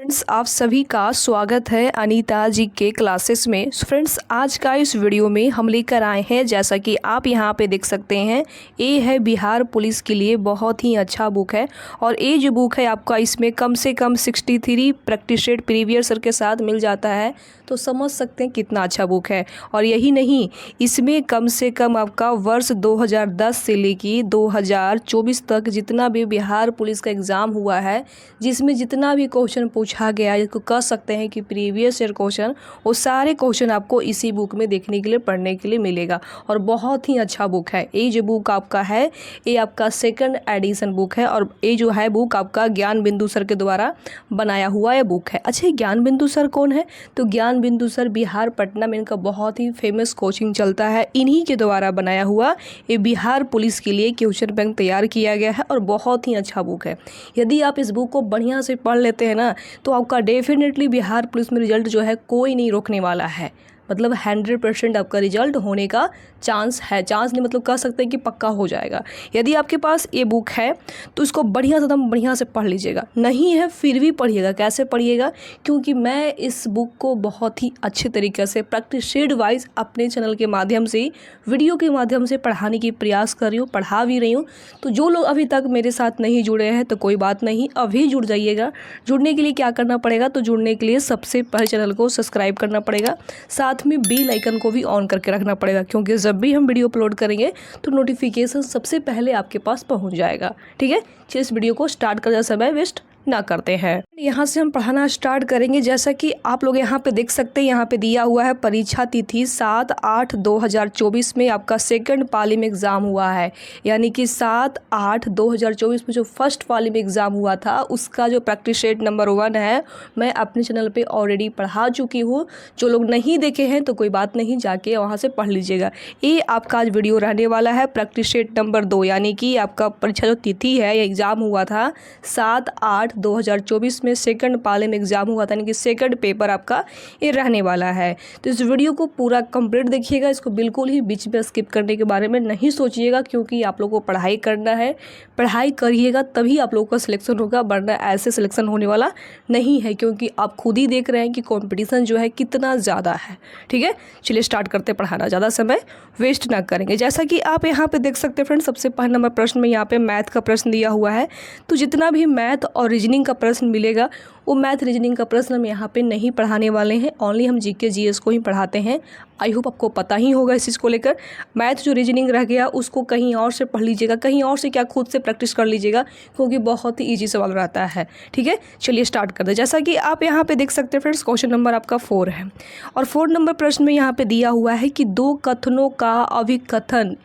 Friends, आप सभी का स्वागत है अनीता जी के क्लासेस में। फ्रेंड्स, आज का इस वीडियो में हम लेकर आए हैं, जैसा कि आप यहां पे देख सकते हैं, ये है बिहार पुलिस के लिए बहुत ही अच्छा बुक है। और ये जो बुक है आपका, इसमें कम से कम 63 प्रैक्टिस सेट प्रीवियस ईयर के साथ मिल जाता है, तो समझ सकते हैं कितना अच्छा बुक है। और यही नहीं, इसमें कम से कम आपका वर्ष 2010 से लेकर 2024 तक जितना भी बिहार पुलिस का एग्ज़ाम हुआ है, जिसमें जितना भी क्वेश्चन पूछा गया है, इसको कह सकते हैं कि प्रीवियस ईयर क्वेश्चन, वो सारे क्वेश्चन आपको इसी बुक में देखने के लिए, पढ़ने के लिए मिलेगा। और बहुत ही अच्छा बुक है ये जो बुक आपका है। ये आपका सेकंड एडिशन बुक है और ये जो है बुक आपका ज्ञान बिंदु सर के द्वारा बनाया हुआ ये बुक है। अच्छा, ज्ञान बिंदु सर कौन है? तो ज्ञान बिंदु सर बिहार पटना में इनका बहुत ही फेमस कोचिंग चलता है, इन्हीं के द्वारा बनाया हुआ ये बिहार पुलिस के लिए क्वेश्चन बैंक तैयार किया गया है और बहुत ही अच्छा बुक है। यदि आप इस बुक को बढ़िया से पढ़ लेते हैं ना, तो आपका डेफिनेटली बिहार पुलिस में रिजल्ट जो है कोई नहीं रोकने वाला है। मतलब 100% आपका रिजल्ट होने का चांस है। चांस नहीं, मतलब कह सकते हैं कि पक्का हो जाएगा। यदि आपके पास ये बुक है तो इसको बढ़िया से एकदम बढ़िया से पढ़ लीजिएगा। नहीं है फिर भी पढ़िएगा। कैसे पढ़िएगा? क्योंकि मैं इस बुक को बहुत ही अच्छे तरीके से प्रैक्टिस शेड वाइज अपने चैनल के माध्यम से, वीडियो के माध्यम से पढ़ाने की प्रयास कर रही हूँ, पढ़ा भी रही हूँ। तो जो लोग अभी तक मेरे साथ नहीं जुड़े हैं तो कोई बात नहीं, अभी जुड़ जाइएगा। जुड़ने के लिए क्या करना पड़ेगा? तो जुड़ने के लिए सबसे पहले चैनल को सब्सक्राइब करना पड़ेगा, साथ में बेल आइकन को भी ऑन करके रखना पड़ेगा, क्योंकि जब भी हम वीडियो अपलोड करेंगे तो नोटिफिकेशन सबसे पहले आपके पास पहुंच जाएगा। ठीक है, चलिए इस वीडियो को स्टार्ट करते समय वेस्ट ना करते हैं। यहाँ से हम पढ़ाना स्टार्ट करेंगे। जैसा कि आप लोग यहाँ पे देख सकते हैं, यहाँ पे दिया हुआ है परीक्षा तिथि 7/8/2024 में आपका सेकंड पाली में एग्ज़ाम हुआ है। यानी कि 7/8/2024 में जो फर्स्ट पाली में एग्ज़ाम हुआ था, उसका जो प्रैक्टिस सेट नंबर 1 है, मैं अपने चैनल पे ऑलरेडी पढ़ा चुकी हूँ। जो लोग नहीं देखे हैं तो कोई बात नहीं, जाके वहाँ से पढ़ लीजिएगा। ये आपका आज वीडियो रहने वाला है प्रैक्टिस सेट नंबर 2, यानी कि आपका परीक्षा जो तिथि है, एग्ज़ाम हुआ था 7/8/2024 में सेकंड पाले में एग्ज़ाम हुआ था, यानी कि सेकंड पेपर आपका ये रहने वाला है। तो इस वीडियो को पूरा कंप्लीट देखिएगा। इसको बिल्कुल ही बीच में स्किप करने के बारे में नहीं सोचिएगा, क्योंकि आप लोगों को पढ़ाई करना है। पढ़ाई करिएगा तभी आप लोगों का सिलेक्शन होगा, वरना ऐसे सिलेक्शन होने वाला नहीं है, क्योंकि आप खुद ही देख रहे हैं कि कॉम्पिटिशन जो है कितना ज़्यादा है। ठीक है, चलिए स्टार्ट करते पढ़ाना, ज़्यादा समय वेस्ट ना करेंगे। जैसा कि आप यहाँ पे देख सकते हैं फ्रेंड्स, सबसे पहले नंबर प्रश्न में यहाँ पे मैथ का प्रश्न दिया हुआ है। तो जितना भी मैथ और रीजनिंग का प्रश्न मिलेगा, वो मैथ रीजनिंग का प्रश्न हम यहाँ पे नहीं पढ़ाने वाले हैं, ओनली हम जीके जीएस को ही पढ़ाते हैं। आई होप आपको पता ही होगा इस चीज़ को लेकर। मैथ जो रीजनिंग रह गया उसको कहीं और से पढ़ लीजिएगा, कहीं और से क्या खुद से प्रैक्टिस कर लीजिएगा, क्योंकि बहुत ही ईजी सवाल रहता है। ठीक है, चलिए स्टार्ट कर दे। जैसा कि आप यहाँ पे देख सकते हैं फ्रेंड्स, क्वेश्चन नंबर आपका 4 है और 4 नंबर प्रश्न में यहाँ पे दिया हुआ है कि दो कथनों का अभिकथन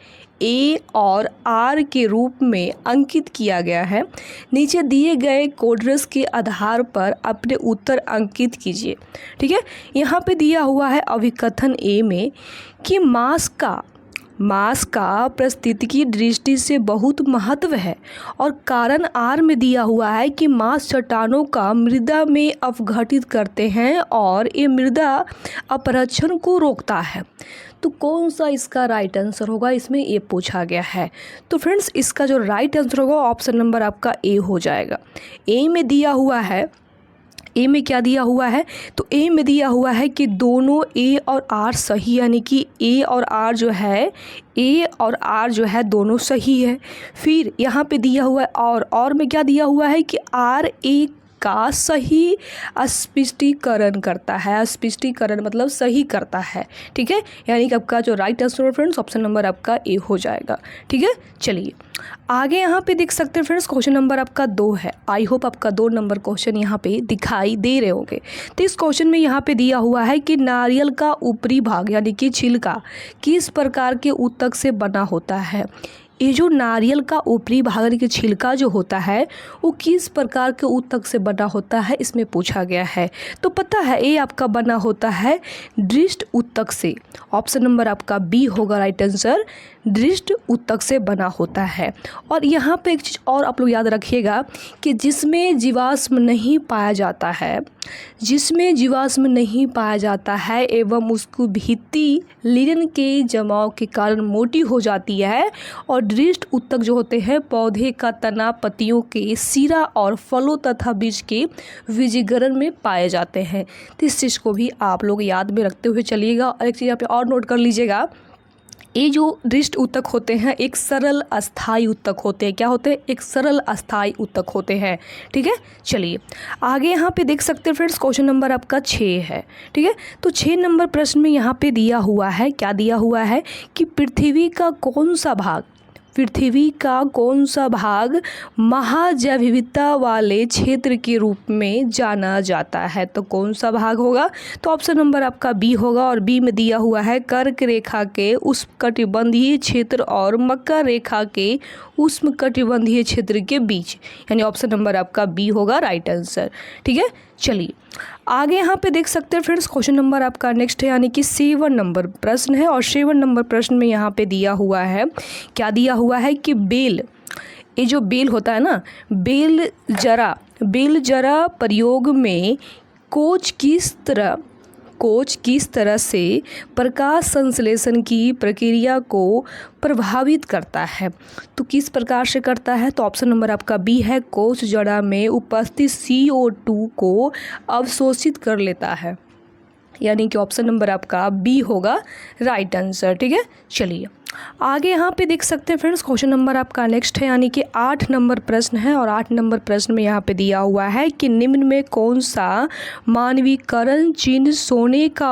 ए और आर के रूप में अंकित किया गया है। नीचे दिए गए कोड्रेस के आधार पर अपने उत्तर अंकित कीजिए। ठीक है, यहाँ पे दिया हुआ है अभिकथन ए में कि मास का पारिस्थितिकी दृष्टि से बहुत महत्व है, और कारण आर में दिया हुआ है कि मास चट्टानों का मृदा में अपघटित करते हैं और ये मृदा अपरक्षण को रोकता है। तो कौन सा इसका राइट आंसर होगा, इसमें ये पूछा गया है। तो फ्रेंड्स, इसका जो राइट आंसर होगा ऑप्शन नंबर आपका ए हो जाएगा। ए में दिया हुआ है, ए में क्या दिया हुआ है? तो ए में दिया हुआ है कि दोनों ए और आर सही, यानी कि ए और आर जो है दोनों सही है। फिर यहाँ पे दिया हुआ है और में क्या दिया हुआ है कि आर ए का सही स्पष्टीकरण करता है। स्पष्टीकरण मतलब सही करता है। ठीक है, यानी कि आपका जो राइट आंसर है फ्रेंड्स, ऑप्शन नंबर आपका ए हो जाएगा। ठीक है, चलिए आगे यहाँ पे देख सकते हैं फ्रेंड्स, क्वेश्चन नंबर आपका 2 है। आई होप आपका 2 नंबर क्वेश्चन यहाँ पे दिखाई दे रहे होंगे। तो इस क्वेश्चन में यहाँ पे दिया हुआ है कि नारियल का ऊपरी भाग यानी कि छिलका किस प्रकार के ऊतक से बना होता है। ये जो नारियल का ऊपरी भाग यानी कि छिलका जो होता है, वो किस प्रकार के ऊतक से बना होता है, इसमें पूछा गया है। तो पता है ये आपका बना होता है दृष्ट ऊतक से। ऑप्शन नंबर आपका बी होगा राइट आंसर, दृष्ट ऊतक से बना होता है। और यहाँ पे एक चीज़ और आप लोग याद रखिएगा कि जिसमें जीवाश्म नहीं पाया जाता है, जिसमें जीवाश्म नहीं पाया जाता है एवं उसकी भित्ति लिनन के जमाव के कारण मोटी हो जाती है, और दृष्ट ऊतक जो होते हैं पौधे का तना, पत्तियों के सिरा और फलों तथा बीज के बीजीकरण में पाए जाते हैं। तो इस चीज़ को भी आप लोग याद में रखते हुए चलिएगा। और एक चीज़ यहाँ पे और नोट कर लीजिएगा, ये जो दृष्ट ऊतक होते हैं एक सरल अस्थायी ऊतक होते हैं। क्या होते हैं? एक सरल अस्थायी ऊतक होते हैं। ठीक है, चलिए आगे यहाँ पे देख सकते हैं फ्रेंड्स, क्वेश्चन नंबर आपका 6 है। ठीक है, तो 6 नंबर प्रश्न में यहाँ पे दिया हुआ है, क्या दिया हुआ है कि पृथ्वी का कौन सा भाग, पृथ्वी का कौन सा भाग महाजैव विविधता वाले क्षेत्र के रूप में जाना जाता है? तो कौन सा भाग होगा? तो ऑप्शन नंबर आपका बी होगा, और बी में दिया हुआ है कर्क रेखा के उष्णकटिबंधीय क्षेत्र और मकर रेखा के उष्णकटिबंधीय क्षेत्र के बीच, यानी ऑप्शन नंबर आपका बी होगा राइट आंसर। ठीक है, चलिए आगे यहाँ पे देख सकते हैं फ्रेंड्स, क्वेश्चन नंबर आपका नेक्स्ट है, यानी कि 7 नंबर प्रश्न है। और 7 नंबर प्रश्न में यहाँ पे दिया हुआ है, क्या दिया हुआ है कि बेल, ये जो बेल होता है ना, बेल जरा प्रयोग में कोच किस तरह से प्रकाश संश्लेषण की प्रक्रिया को प्रभावित करता है? तो किस प्रकार से करता है? तो ऑप्शन नंबर आपका बी है, कोच जड़ा में उपस्थित CO2 को अवशोषित कर लेता है, यानी कि ऑप्शन नंबर आपका बी होगा राइट आंसर। ठीक है, चलिए आगे यहाँ पे देख सकते हैं फ्रेंड्स, क्वेश्चन नंबर आपका नेक्स्ट है, यानी कि 8 नंबर प्रश्न है। और 8 नंबर प्रश्न में यहाँ पे दिया हुआ है कि निम्न में कौन सा मानवीकरण चिन्ह सोने का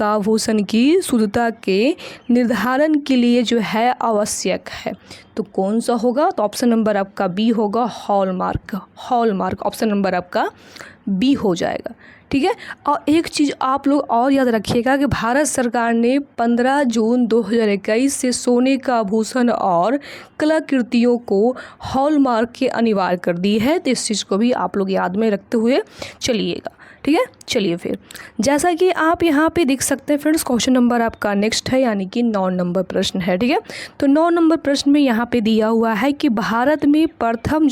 आभूषण की शुद्धता के निर्धारण के लिए जो है आवश्यक है? तो कौन सा होगा? तो ऑप्शन नंबर आपका बी होगा हॉलमार्क, ऑप्शन नंबर आपका बी हो जाएगा। ठीक है, और एक चीज़ आप लोग और याद रखिएगा कि भारत सरकार ने 15 जून 2021 से सोने का आभूषण और कलाकृतियों को हॉलमार्क के अनिवार्य कर दी है। तो इस चीज़ को भी आप लोग याद में रखते हुए चलिएगा। ठीक है, चलिए फिर जैसा कि आप यहाँ पे देख सकते हैं फ्रेंड्स, क्वेश्चन नंबर आपका नेक्स्ट है, यानी कि 9 नंबर प्रश्न है। ठीक है, तो 9 नंबर प्रश्न में यहाँ पे दिया हुआ है कि भारत में प्रथम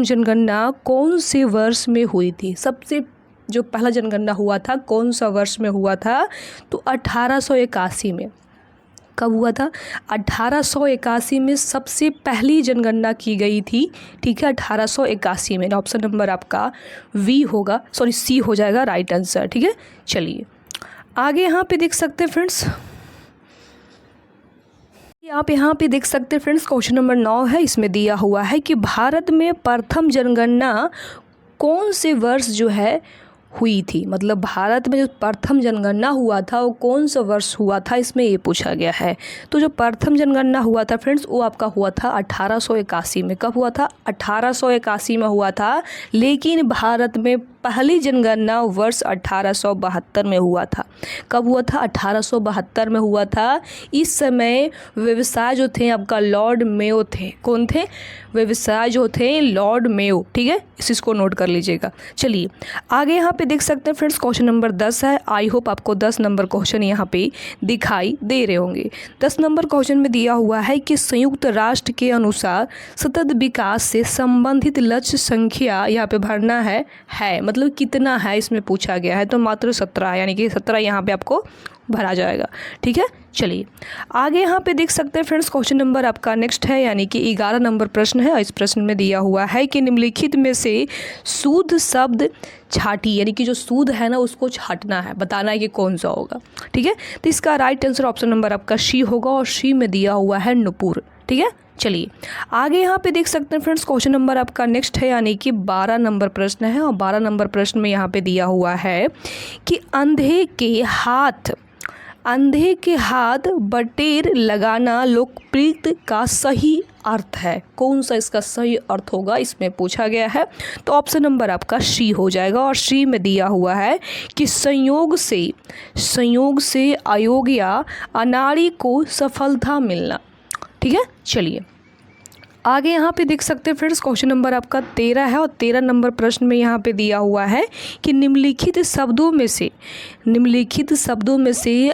जनगणना कौन से वर्ष में हुई थी? सबसे जो पहला जनगणना हुआ था कौन सा वर्ष में हुआ था? तो 1881 में। कब हुआ था? 1881 में सबसे पहली जनगणना की गई थी। ठीक है, 1881 में। ऑप्शन नंबर आपका सी हो जाएगा राइट आंसर। ठीक है, चलिए आगे यहाँ पे देख सकते हैं फ्रेंड्स, आप यहाँ पे देख सकते हैं फ्रेंड्स, क्वेश्चन नंबर 9 है। इसमें दिया हुआ है कि भारत में प्रथम जनगणना कौन से वर्ष जो है हुई थी? मतलब भारत में जो प्रथम जनगणना हुआ था वो कौन सा वर्ष हुआ था, इसमें ये पूछा गया है। तो जो प्रथम जनगणना हुआ था फ्रेंड्स वो आपका हुआ था 1881 में। कब हुआ था? 1881 में हुआ था, लेकिन भारत में पहली जनगणना वर्ष 1872 में हुआ था। कब हुआ था? 1872 में हुआ था। इस समय व्यवसाय जो थे आपका लॉर्ड मेयो थे। कौन थे? व्यवसाय जो थे लॉर्ड मेयो। ठीक है, इस चीज़ को नोट कर लीजिएगा। चलिए आगे यहाँ पे देख सकते हैं फ्रेंड्स, क्वेश्चन नंबर 10 है। आई होप आपको 10 नंबर क्वेश्चन यहाँ पे दिखाई दे रहे होंगे। 10 नंबर क्वेश्चन में दिया हुआ है कि संयुक्त राष्ट्र के अनुसार सतत विकास से संबंधित लक्ष्य संख्या यहाँ पे भरना है मतलब कितना है इसमें पूछा गया है। तो मात्र 17, यानी कि 17 यहाँ पे आपको भरा जाएगा। ठीक है, चलिए आगे यहाँ पे देख सकते हैं फ्रेंड्स, क्वेश्चन नंबर आपका नेक्स्ट है, यानी कि 11 नंबर प्रश्न है। इस प्रश्न में दिया हुआ है कि निम्नलिखित में से शुद्ध शब्द छाटी, यानी कि जो शुद्ध है ना उसको छाटना है, बताना है कि कौन सा होगा। ठीक है, तो इसका राइट आंसर ऑप्शन नंबर आपका सी होगा, और सी में दिया हुआ है नुपुर। ठीक है, चलिए आगे यहाँ पे देख सकते हैं फ्रेंड्स, क्वेश्चन नंबर आपका नेक्स्ट है, यानी कि 12 नंबर प्रश्न है। और 12 नंबर प्रश्न में यहाँ पे दिया हुआ है कि अंधे के हाथ बटेर लगाना लोकप्रिय का सही अर्थ है। कौन सा इसका सही अर्थ होगा इसमें पूछा गया है। तो ऑप्शन नंबर आपका सी हो जाएगा, और सी में दिया हुआ है कि संयोग से अयोग या अनाड़ी को सफलता मिलना। ठीक है, चलिए आगे यहाँ पे देख सकते हैं फ्रेंड्स, क्वेश्चन नंबर आपका 13 है और 13 नंबर प्रश्न में यहाँ पे दिया हुआ है कि निम्नलिखित शब्दों में से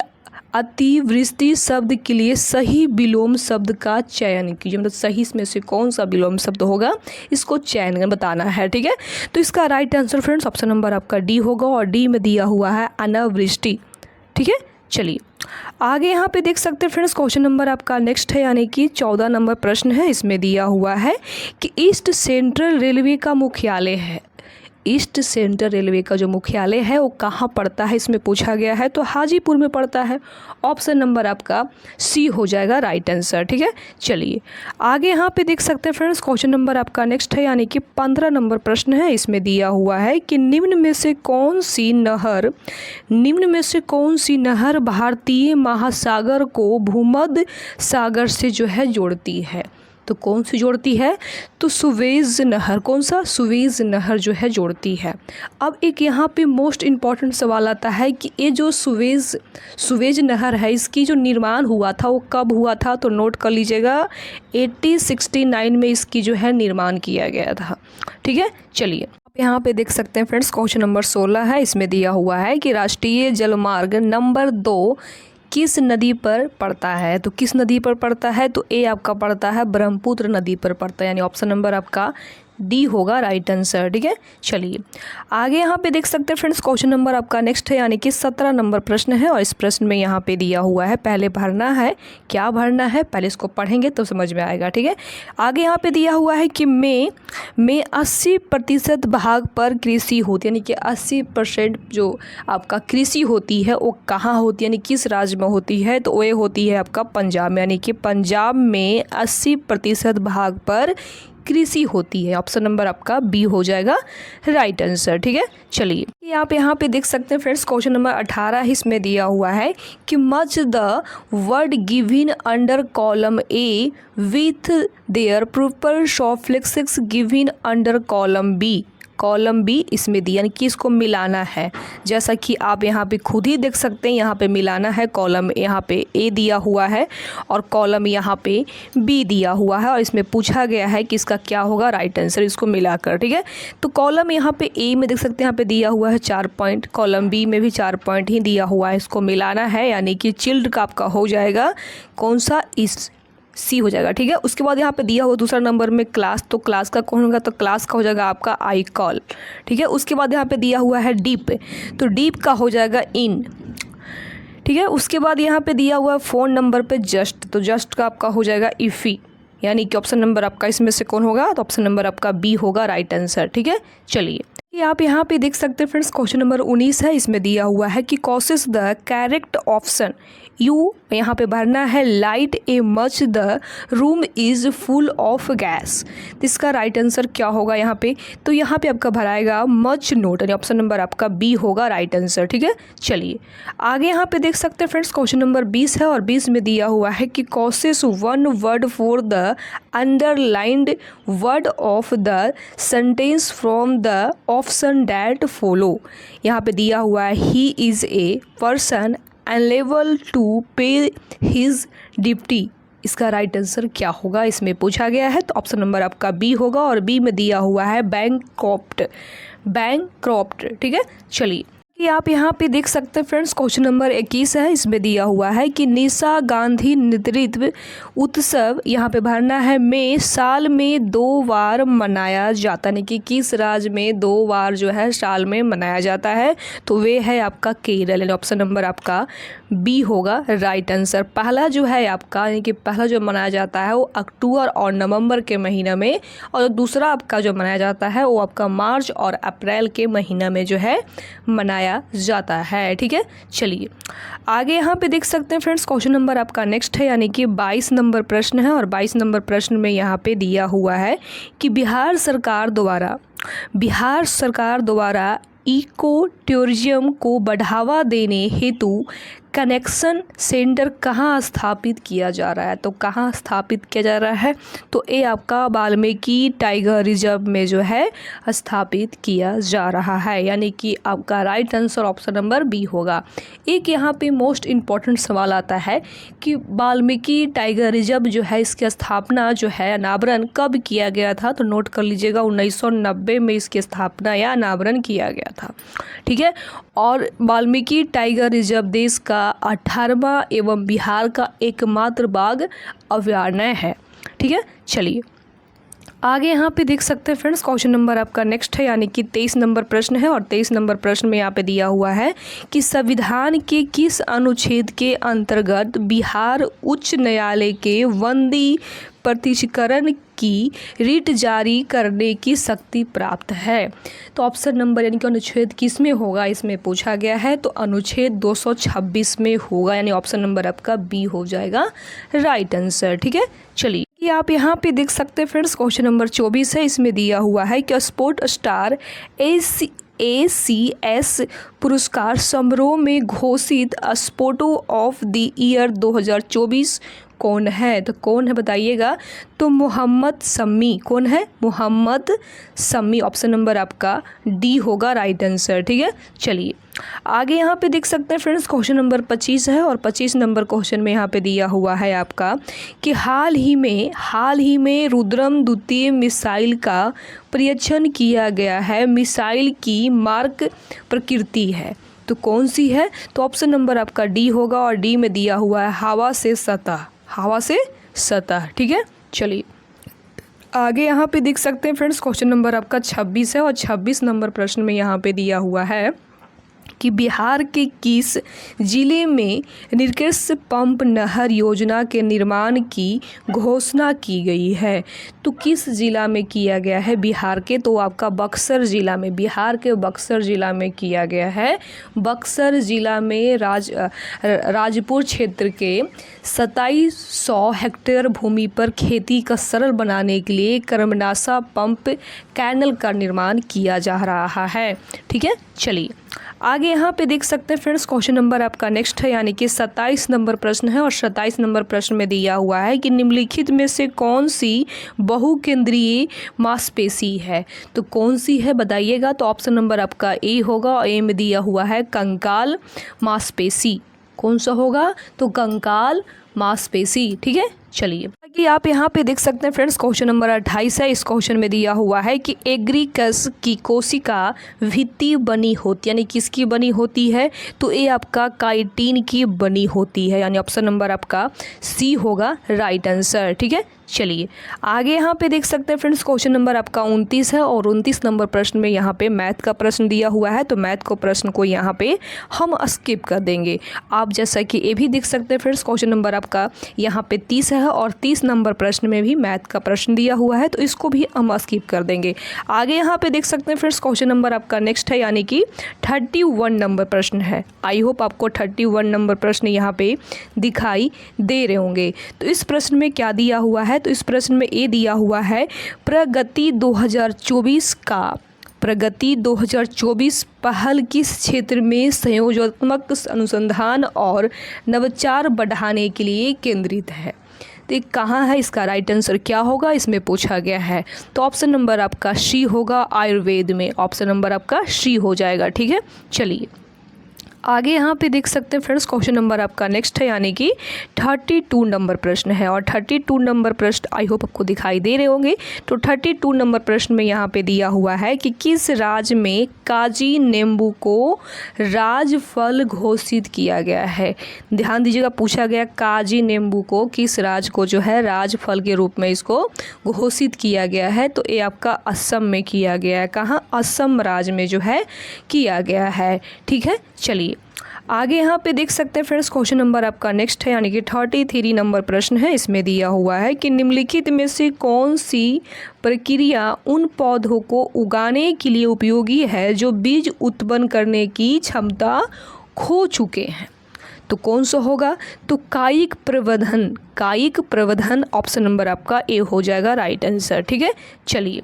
अतिवृष्टि शब्द के लिए सही विलोम शब्द का चयन कीजिए। मतलब सही में से कौन सा विलोम शब्द होगा, इसको चयन बताना है। ठीक है, तो इसका right answer friends option number आपका डी होगा और डी में दिया हुआ है अनावृष्टि। ठीक है, चलिए आगे यहाँ पे देख सकते हैं फ्रेंड्स, क्वेश्चन नंबर आपका नेक्स्ट है, यानी कि 14 नंबर प्रश्न है। इसमें दिया हुआ है कि ईस्ट सेंट्रल रेलवे का मुख्यालय है। ईस्ट सेंट्रल रेलवे का जो मुख्यालय है वो कहाँ पड़ता है, इसमें पूछा गया है। तो हाजीपुर में पड़ता है। ऑप्शन नंबर आपका सी हो जाएगा राइट आंसर। ठीक है, चलिए आगे यहाँ पे देख सकते हैं फ्रेंड्स, क्वेश्चन नंबर आपका नेक्स्ट है, यानी कि 15 नंबर प्रश्न है। इसमें दिया हुआ है कि निम्न में से कौन सी नहर भारतीय महासागर को भूमध्य सागर से जो है जोड़ती है। तो कौन सी जोड़ती है, तो सुवेज नहर। कौन सा, सुवेज नहर जो है जोड़ती है। अब एक यहाँ पे मोस्ट इम्पॉर्टेंट सवाल आता है कि ये जो सुवेज नहर है, इसकी जो निर्माण हुआ था वो कब हुआ था, तो नोट कर लीजिएगा 1869 में इसकी जो है निर्माण किया गया था। ठीक है, चलिए यहाँ पे देख सकते हैं फ्रेंड्स, क्वेश्चन नंबर 16 है। इसमें दिया हुआ है कि राष्ट्रीय जलमार्ग नंबर 2 किस नदी पर पड़ता है। तो किस नदी पर पड़ता है, तो ए आपका पड़ता है ब्रह्मपुत्र नदी पर पड़ता है, यानी ऑप्शन नंबर आपका डी होगा राइट आंसर। ठीक है, चलिए आगे यहाँ पे देख सकते हैं फ्रेंड्स, क्वेश्चन नंबर आपका नेक्स्ट है, यानी कि 17 नंबर प्रश्न है। और इस प्रश्न में यहाँ पे दिया हुआ है, पहले भरना है, क्या भरना है पहले इसको पढ़ेंगे तो समझ में आएगा। ठीक है, आगे यहाँ पे दिया हुआ है कि में 80% भाग पर कृषि होती है, यानी कि 80% जो आपका कृषि होती है वो कहाँ होती है, यानी किस राज्य में होती है, तो वो होती है आपका पंजाब में, यानी कि पंजाब में 80% भाग पर कृषि होती है। ऑप्शन नंबर आपका बी हो जाएगा राइट आंसर। ठीक है, चलिए आप यहाँ पे देख सकते हैं फ्रेंड्स, क्वेश्चन नंबर 18 इसमें दिया हुआ है कि match the word given under column A with their proper suffixes given under column B. Column B इसमें दिया, यानी कि इसको मिलाना है। जैसा कि आप यहाँ पे खुद ही देख सकते हैं, यहाँ पे मिलाना है। कॉलम यहाँ पे ए दिया हुआ है और कॉलम यहाँ पे बी दिया हुआ है और इसमें पूछा गया है कि इसका क्या होगा राइट आंसर, इसको मिलाकर। ठीक है, तो कॉलम यहाँ पे ए में देख सकते हैं, यहाँ पे दिया हुआ है 4 पॉइंट, कॉलम बी में भी 4 पॉइंट ही दिया हुआ है। इसको मिलाना है, यानी कि चिल्ड का आपका हो जाएगा कौन सा, इस सी हो जाएगा। ठीक है, उसके बाद यहाँ पे दिया हुआ दूसरा नंबर में क्लास, तो क्लास का कौन होगा, तो क्लास का हो जाएगा आपका आई कॉल। ठीक है, उसके बाद यहाँ पे दिया हुआ है डीप, तो डीप का हो जाएगा इन। ठीक है, उसके बाद यहाँ पे दिया हुआ है फ़ोन नंबर पे जस्ट, तो जस्ट का आपका हो जाएगा इफ़ी, यानी कि ऑप्शन नंबर आपका इसमें से कौन होगा, तो ऑप्शन नंबर आपका बी होगा राइट आंसर। ठीक है, चलिए आप यहाँ पे देख सकते हैं फ्रेंड्स, क्वेश्चन नंबर 19 है। इसमें दिया हुआ है कि causes the correct option you यहाँ पे भरना है light a much the room is full of gas. तो इसका राइट आंसर क्या होगा यहाँ पे, तो यहाँ पे आपका भराएगा मच नोट, यानी ऑप्शन नंबर आपका बी होगा राइट आंसर। ठीक है, चलिए आगे यहाँ पे देख सकते हैं फ्रेंड्स, क्वेश्चन नंबर 20 है और 20 में दिया हुआ है कि causes 1 word for the underlined word of the sentence from the option that follow. यहाँ पे दिया हुआ है he is a person unable to pay his duty. इसका राइट आंसर क्या होगा, इसमें पूछा गया है, तो ऑप्शन नंबर आपका बी होगा और बी में दिया हुआ है बैंकक्रप्ट। ठीक है, चलिए कि आप यहाँ पे देख सकते हैं फ्रेंड्स, क्वेश्चन नंबर 21 है। इसमें दिया हुआ है कि निशा गांधी नेतृत्व उत्सव यहाँ पे भरना है में साल में 2 बार मनाया जाता है, यानी कि किस राज्य में 2 बार जो है साल में मनाया जाता है, तो वे है आपका केरल, यानी ऑप्शन नंबर आपका बी होगा राइट आंसर। पहला जो है आपका, यानी कि पहला जो मनाया जाता है वो अक्टूबर और नवंबर के महीना में, और दूसरा आपका जो मनाया जाता है वो आपका मार्च और अप्रैल के महीना में जो है मनाया जाता है। ठीक है, चलिए आगे यहाँ पे देख सकते हैं फ्रेंड्स, क्वेश्चन नंबर आपका नेक्स्ट है, यानी कि 22 नंबर प्रश्न है और 22 नंबर प्रश्न में यहाँ पे दिया हुआ है कि बिहार सरकार द्वारा इको टूरिज्म को बढ़ावा देने हेतु कनेक्शन सेंटर कहाँ स्थापित किया जा रहा है, तो कहाँ स्थापित किया जा रहा है, तो ये आपका वाल्मीकि टाइगर रिजर्व में जो है स्थापित किया जा रहा है, यानी कि आपका right answer option number B होगा। एक यहाँ पे मोस्ट इम्पॉर्टेंट सवाल आता है कि वाल्मीकि टाइगर रिजर्व जो है इसकी स्थापना जो है अनावरण कब किया गया था, तो नोट कर लीजिएगा 1990 में इसकी स्थापना या अनावरण किया गया था। ठीक है, और वाल्मीकि टाइगर रिजर्व देश का 18वां एवं बिहार का एकमात्र बाघ अभयारण्य है। ठीक है, चलिए आगे यहाँ पे देख सकते हैं फ्रेंड्स, क्वेश्चन नंबर आपका नेक्स्ट है, यानी कि 23 नंबर प्रश्न है। और 23 नंबर प्रश्न में यहाँ पे दिया हुआ है कि संविधान के किस अनुच्छेद के अंतर्गत बिहार उच्च न्यायालय के बंदी प्रतिष्ठीकरण की रिट जारी करने की शक्ति प्राप्त है। तो ऑप्शन नंबर यानी कि अनुच्छेद किस में होगा, इसमें पूछा गया है, तो अनुच्छेद 226 में होगा, यानी ऑप्शन नंबर आपका बी हो जाएगा राइट आंसर। ठीक है, चलिए ये आप यहाँ पे देख सकते हैं फ्रेंड्स, क्वेश्चन नंबर 24 है। इसमें दिया हुआ है कि स्पोर्ट स्टार ACS पुरस्कार समारोह में घोषित स्पोर्टो ऑफ द ईयर 2024 कौन है, तो कौन है बताइएगा, तो मोहम्मद शमी। कौन है, मोहम्मद शमी। ऑप्शन नंबर आपका डी होगा राइट आंसर। ठीक है, चलिए आगे यहाँ पे देख सकते हैं फ्रेंड्स, क्वेश्चन नंबर 25 है। और 25 नंबर क्वेश्चन में यहाँ पे दिया हुआ है आपका कि हाल ही में रुद्रम द्वितीय मिसाइल का परीक्षण किया गया है, मिसाइल की मार्क प्रकृति है, तो कौन सी है, तो ऑप्शन नंबर आपका डी होगा। और डी में दिया हुआ है हवा से सतह। ठीक है, चलिए आगे यहाँ पे देख सकते हैं फ्रेंड्स, क्वेश्चन नंबर आपका 26 है। और 26 नंबर प्रश्न में यहाँ पे दिया हुआ है कि बिहार के किस जिले में निष्कर्ष पंप नहर योजना के निर्माण की घोषणा की गई है, तो किस जिला में किया गया है बिहार के, तो आपका बक्सर जिला में, बिहार के बक्सर जिला में किया गया है। बक्सर जिला में राजपुर क्षेत्र के 2700 हेक्टेयर भूमि पर खेती का सरल बनाने के लिए कर्मनाशा पंप कैनल का निर्माण किया जा रहा है। ठीक है, चलिए आगे यहाँ पे देख सकते हैं फ्रेंड्स, क्वेश्चन नंबर आपका नेक्स्ट है, यानी कि 27 नंबर प्रश्न है। और 27 नंबर प्रश्न में दिया हुआ है कि निम्नलिखित में से कौन सी बहुकेंद्रीय मांसपेशी है, तो कौन सी है बताइएगा, तो ऑप्शन नंबर आपका ए होगा। और ए में दिया हुआ है कंकाल मांसपेशी। कौन सा होगा, तो कंकाल मांसपेशी। ठीक है, चलिए कि आप यहाँ पे देख सकते हैं फ्रेंड्स, क्वेश्चन नंबर 28 है। इस क्वेश्चन में दिया हुआ है कि एग्रीकस की कोशिका भित्ति बनी होती, यानी किसकी बनी होती है, तो ये आपका काइटिन की बनी होती है, यानी ऑप्शन नंबर आपका सी होगा राइट आंसर। ठीक है, चलिए आगे यहाँ पे देख सकते हैं फ्रेंड्स, क्वेश्चन नंबर आपका 29 है। और 29 नंबर प्रश्न में यहाँ पे मैथ का प्रश्न दिया हुआ है, तो मैथ को प्रश्न को यहाँ पे हम स्किप कर देंगे। आप जैसा कि ये भी देख सकते हैं फ्रेंड्स, क्वेश्चन नंबर आपका यहाँ पे 30 है। और 30 नंबर प्रश्न में भी मैथ का प्रश्न दिया हुआ है, तो इसको भी हम स्किप कर देंगे। आगे यहाँ पे देख सकते हैं फ्रेंड्स, क्वेश्चन नंबर आपका नेक्स्ट है, यानी कि 31 नंबर प्रश्न है। आई होप आपको 31 नंबर प्रश्न यहाँ पे दिखाई दे रहे होंगे। तो इस प्रश्न में क्या दिया हुआ है, तो इस प्रश्न में ये दिया हुआ है प्रगति 2024 पहल किस क्षेत्र में संयोजनात्मक अनुसंधान और नवाचार बढ़ाने के लिए केंद्रित है, तो ये कहाँ है, इसका राइट आंसर क्या होगा, इसमें पूछा गया है, तो ऑप्शन नंबर आपका सी होगा आयुर्वेद में। ऑप्शन नंबर आपका सी हो जाएगा। ठीक है, चलिए आगे यहाँ पे देख सकते हैं फ्रेंड्स, क्वेश्चन नंबर आपका नेक्स्ट है, यानी कि 32 नंबर प्रश्न है। और 32 नंबर प्रश्न आई होप आपको दिखाई दे रहे होंगे। तो 32 नंबर प्रश्न में यहाँ पे दिया हुआ है कि किस राज्य में काजी नींबू को राजफल घोषित किया गया है। ध्यान दीजिएगा, पूछा गया काजी नींबू को किस राज्य को जो है राजफल के रूप में इसको घोषित किया गया है, तो ये आपका असम में किया गया है। कहाँ, असम राज्य में जो है किया गया है। ठीक है, चलिए आगे यहाँ पे देख सकते हैं फ्रेंड्स, क्वेश्चन नंबर आपका नेक्स्ट है, यानी कि 33 नंबर प्रश्न है। इसमें दिया हुआ है कि निम्नलिखित में से कौन सी प्रक्रिया उन पौधों को उगाने के लिए उपयोगी है जो बीज उत्पन्न करने की क्षमता खो चुके हैं, तो कौन सा होगा, तो कायिक प्रवर्धन। ऑप्शन नंबर आपका ए हो जाएगा राइट आंसर। ठीक है, चलिए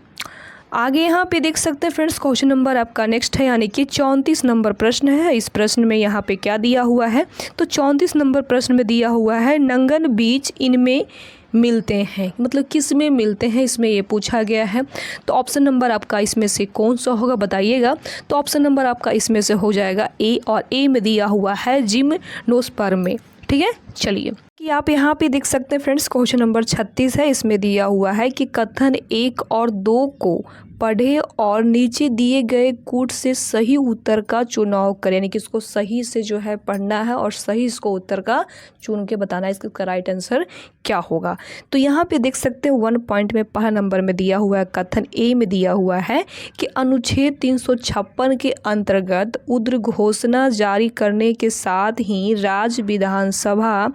आगे यहाँ पे देख सकते हैं फ्रेंड्स, क्वेश्चन नंबर आपका नेक्स्ट है, यानी कि 34 नंबर प्रश्न है। इस प्रश्न में यहाँ पे क्या दिया हुआ है, तो 34 नंबर प्रश्न में दिया हुआ है नंगन बीज इनमें मिलते हैं, मतलब किस में मिलते हैं, इसमें ये पूछा गया है। तो ऑप्शन नंबर आपका इसमें से कौन सा होगा बताइएगा। तो ऑप्शन नंबर आपका इसमें से हो जाएगा ए, और ए में दिया हुआ है जिम्नोस्पर्म में। ठीक है, चलिए कि आप यहाँ पे देख सकते हैं फ्रेंड्स, क्वेश्चन नंबर 36 है। इसमें दिया हुआ है कि कथन 1 और 2 को पढ़े और नीचे दिए गए कूट से सही उत्तर का चुनाव करें, यानी कि इसको सही से जो है पढ़ना है और सही इसको उत्तर का चुन के बताना है इसका राइट आंसर क्या होगा। तो यहाँ पे देख सकते हैं 1 पॉइंट में पहला नंबर में दिया हुआ है, कथन ए में दिया हुआ है कि अनुच्छेद 356 के अंतर्गत उद्घोषणा जारी करने के साथ ही राज्य विधानसभा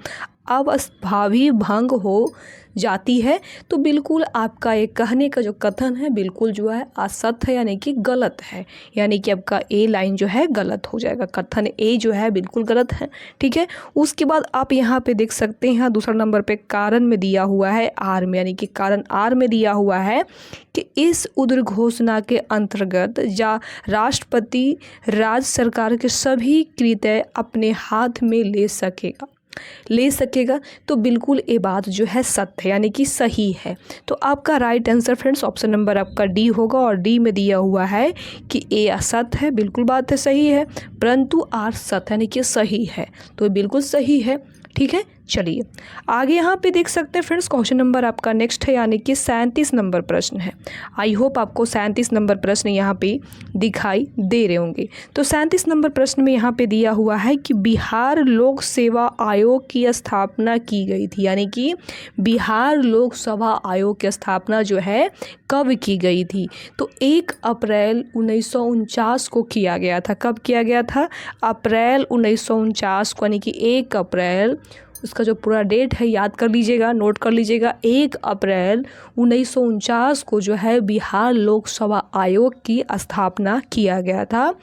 अवस्थाभी भंग हो जाती है। तो बिल्कुल आपका ये कहने का जो कथन है बिल्कुल जो है असत्य है, यानी कि गलत है, यानी कि आपका ए लाइन जो है गलत हो जाएगा, कथन ए जो है बिल्कुल गलत है। ठीक है, उसके बाद आप यहाँ पे देख सकते हैं दूसरा नंबर पे कारण में दिया हुआ है आर में, यानी कि कारण आर में दिया हुआ है कि इस उद्घोषणा के अंतर्गत या राष्ट्रपति राज्य सरकार के सभी कृत्य अपने हाथ में ले सकेगा। तो बिल्कुल ये बात जो है सत्य है, यानी कि सही है। तो आपका right answer friends option number आपका डी होगा, और डी में दिया हुआ है कि ए असत्य है, बिल्कुल बात है सही है, परंतु आर सत्य यानी कि सही है, तो बिल्कुल सही है। ठीक है, चलिए आगे यहाँ पे देख सकते हैं फ्रेंड्स, क्वेश्चन नंबर आपका नेक्स्ट है, यानी कि 37 नंबर प्रश्न है। आई होप आपको 37 नंबर प्रश्न यहाँ पे दिखाई दे रहे होंगे। तो 37 नंबर प्रश्न में यहाँ पे दिया हुआ है कि बिहार लोक सेवा आयोग की स्थापना की गई थी, यानी कि बिहार लोक सेवा आयोग की स्थापना जो है कब की गई थी। तो 1 अप्रैल 1949 को किया गया था। कब किया गया था? अप्रैल 1949 को, यानी कि 1 अप्रैल, उसका जो पूरा डेट है याद कर लीजिएगा, नोट कर लीजिएगा, 1 अप्रैल 1949 को जो है बिहार लोक सेवा आयोग की स्थापना किया गया था।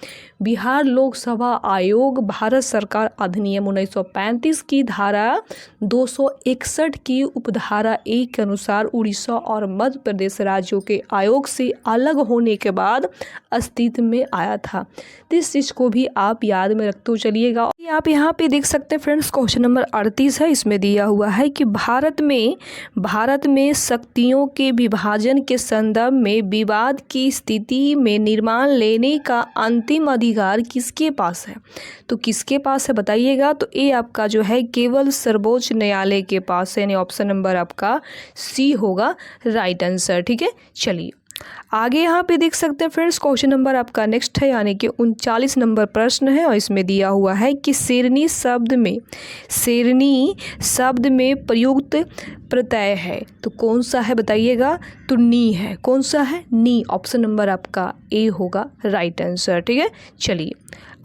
बिहार लोक सेवा आयोग भारत सरकार अधिनियम 1935 की धारा 261 की उपधारा 1 के अनुसार उड़ीसा और मध्य प्रदेश राज्यों के आयोग से अलग होने के बाद अस्तित्व में आया था। तो इस चीज़ को भी आप याद में रखते चलिएगा। आप यहाँ पे देख सकते हैं फ्रेंड्स, क्वेश्चन नंबर 38 है। इसमें दिया हुआ है कि भारत में शक्तियों के विभाजन के संदर्भ में विवाद की स्थिति में निर्णय लेने का अंतिम अधिकार किसके पास है? तो किसके पास है बताइएगा। तो ये आपका जो है केवल सर्वोच्च न्यायालय के पास है, यानी ऑप्शन नंबर आपका सी होगा राइट आंसर। ठीक है, चलिए आगे यहाँ पे देख सकते हैं फ्रेंड्स, क्वेश्चन नंबर आपका नेक्स्ट है, यानी कि 39 नंबर प्रश्न है। और इसमें दिया हुआ है कि शेरनी शब्द में प्रयुक्त प्रत्यय है, तो कौन सा है बताइएगा। तो नी है, कौन सा है? नी, ऑप्शन नंबर आपका ए होगा राइट आंसर। ठीक है, चलिए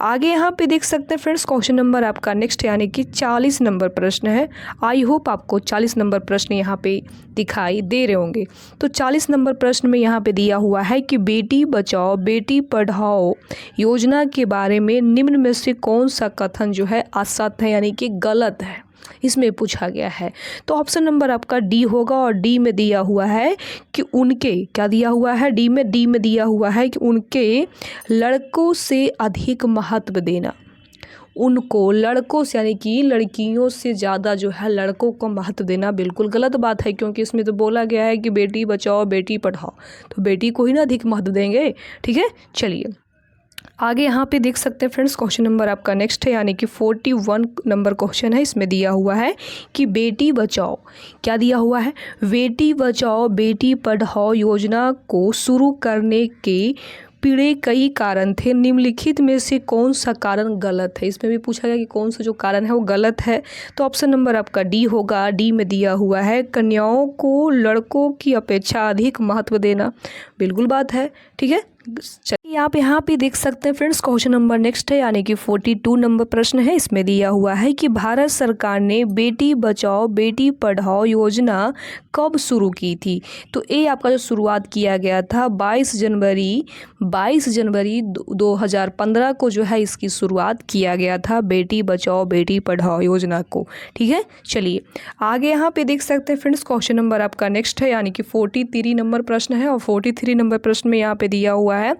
आगे यहाँ पे देख सकते हैं फ्रेंड्स, क्वेश्चन नंबर आपका नेक्स्ट यानी कि 40 नंबर प्रश्न है। आई होप आपको 40 नंबर प्रश्न यहाँ पे दिखाई दे रहे होंगे। तो 40 नंबर प्रश्न में यहाँ पे दिया हुआ है कि बेटी बचाओ बेटी पढ़ाओ योजना के बारे में निम्न में से कौन सा कथन जो है असत्य है, यानी कि गलत है, इसमें पूछा गया है। तो ऑप्शन नंबर आपका डी होगा। और डी में दिया हुआ है कि उनके, क्या दिया हुआ है? डी में दिया हुआ है कि उनके लड़कों से अधिक महत्व देना। उनको लड़कों से, यानी कि लड़कियों से ज़्यादा जो है लड़कों को महत्व देना बिल्कुल गलत बात है, क्योंकि इसमें तो बोला गया है कि बेटी बचाओ बेटी पढ़ाओ, तो बेटी को ही ना अधिक महत्व देंगे। ठीक है, चलिए आगे यहाँ पे देख सकते हैं फ्रेंड्स, क्वेश्चन नंबर आपका नेक्स्ट है, यानी कि 41 नंबर क्वेश्चन है। इसमें दिया हुआ है कि बेटी बचाओ, क्या दिया हुआ है? बेटी बचाओ बेटी पढ़ाओ योजना को शुरू करने के पीछे कई कारण थे, निम्नलिखित में से कौन सा कारण गलत है? इसमें भी पूछा गया कि कौन सा जो कारण है वो गलत है। तो ऑप्शन नंबर आपका डी होगा। डी में दिया हुआ है कन्याओं को लड़कों की अपेक्षा अधिक महत्व देना, बिल्कुल बात है। ठीक है, चलिए आप यहाँ पे देख सकते हैं फ्रेंड्स, क्वेश्चन नंबर नेक्स्ट है यानी कि 42 नंबर प्रश्न है। इसमें दिया हुआ है कि भारत सरकार ने बेटी बचाओ बेटी पढ़ाओ योजना कब शुरू की थी। तो ये आपका जो शुरुआत किया गया था 22 जनवरी 2015 को जो है इसकी शुरुआत किया गया था, बेटी बचाओ बेटी पढ़ाओ योजना को। ठीक है, चलिए आगे यहाँ पे देख सकते हैं फ्रेंड्स, क्वेश्चन नंबर आपका नेक्स्ट है यानी कि 43 नंबर प्रश्न है। और 43 नंबर प्रश्न में यहाँ पे दिया हुआ है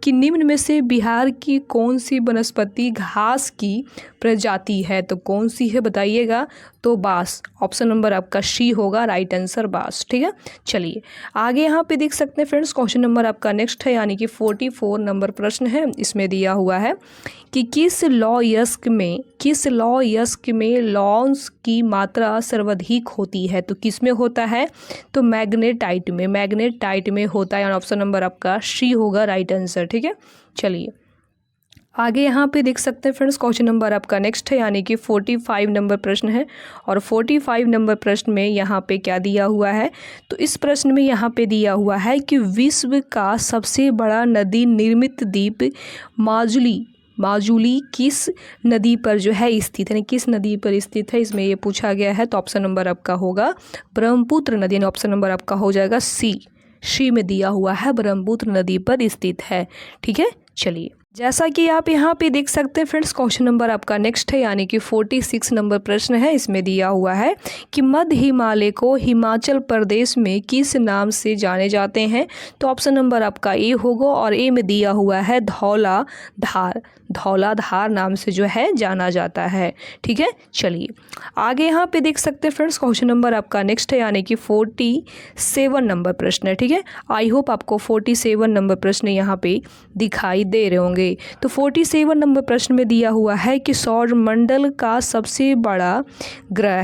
कि निम्न में से बिहार की कौन सी वनस्पति घास की प्रजाति है। तो कौन सी है बताइएगा। तो बांस, ऑप्शन नंबर आपका सी होगा राइट आंसर, बांस। ठीक है, चलिए आगे यहाँ पे देख सकते हैं फ्रेंड्स, क्वेश्चन नंबर आपका नेक्स्ट है यानी कि 44 नंबर प्रश्न है। इसमें दिया हुआ है कि किस लॉयस्क में लॉन्स की मात्रा सर्वाधिक होती है। तो किस में होता है। तो मैग्नेटाइट में होता है। ऑप्शन नंबर आपका सी होगा राइट आंसर। ठीक है, चलिए आगे यहाँ पे देख सकते हैं फ्रेंड्स, क्वेश्चन नंबर आपका नेक्स्ट है यानी कि 45 नंबर प्रश्न है। और 45 नंबर प्रश्न में यहाँ पे क्या दिया हुआ है। तो इस प्रश्न में यहाँ पे दिया हुआ है कि विश्व का सबसे बड़ा नदी निर्मित द्वीप माजुली किस नदी पर जो है स्थित है, किस नदी पर स्थित है, इसमें ये पूछा गया है। तो ऑप्शन नंबर आपका होगा ब्रह्मपुत्र नदी, यानी ऑप्शन नंबर आपका हो जाएगा सी में दिया हुआ है, ब्रह्मपुत्र नदी पर स्थित है। ठीक है, चलिए जैसा कि आप यहाँ पे देख सकते हैं फ्रेंड्स, क्वेश्चन नंबर आपका नेक्स्ट है यानी कि 46 नंबर प्रश्न है। इसमें दिया हुआ है कि मध्य हिमालय को हिमाचल प्रदेश में किस नाम से जाने जाते हैं। तो ऑप्शन नंबर आपका ए होगा और ए में दिया हुआ है धौलाधार नाम से जो है जाना जाता है। ठीक है, चलिए आगे यहाँ पे देख सकते हैं फ्रेंड्स, क्वेश्चन नंबर आपका नेक्स्ट है यानी कि 47 नंबर प्रश्न है। ठीक है, आई होप आपको 47 नंबर प्रश्न यहाँ पे दिखाई दे रहे होंगे। तो 47 नंबर प्रश्न में दिया हुआ है कि सौरमंडल का सबसे बड़ा ग्रह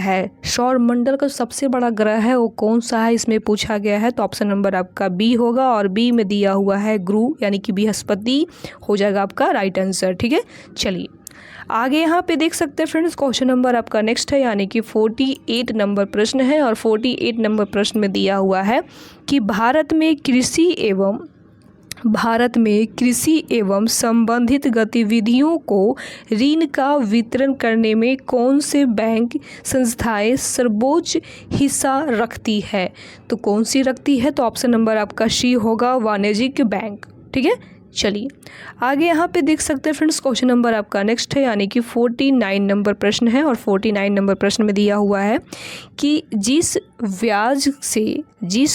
है वो कौन सा है, इसमें पूछा गया है। तो ऑप्शन नंबर आपका बी होगा और बी में दिया हुआ है गुरु यानी कि बृहस्पति हो जाएगा आपका राइट आंसर। ठीक है, चलिए आगे यहाँ पे देख सकते हैं फ्रेंड्स, क्वेश्चन नंबर आपका नेक्स्ट है यानी कि 48 नंबर प्रश्न है। और 48 नंबर प्रश्न में दिया हुआ है कि भारत में कृषि एवं संबंधित गतिविधियों को ऋण का वितरण करने में कौन से बैंक संस्थाएं सर्वोच्च हिस्सा रखती है। तो कौन सी रखती है। तो ऑप्शन नंबर आपका सी होगा वाणिज्यिक बैंक। ठीक है, चलिए आगे यहाँ पे देख सकते हैं फ्रेंड्स, क्वेश्चन नंबर आपका नेक्स्ट है यानी कि 49 नंबर प्रश्न है। और 49 नंबर प्रश्न में दिया हुआ है कि जिस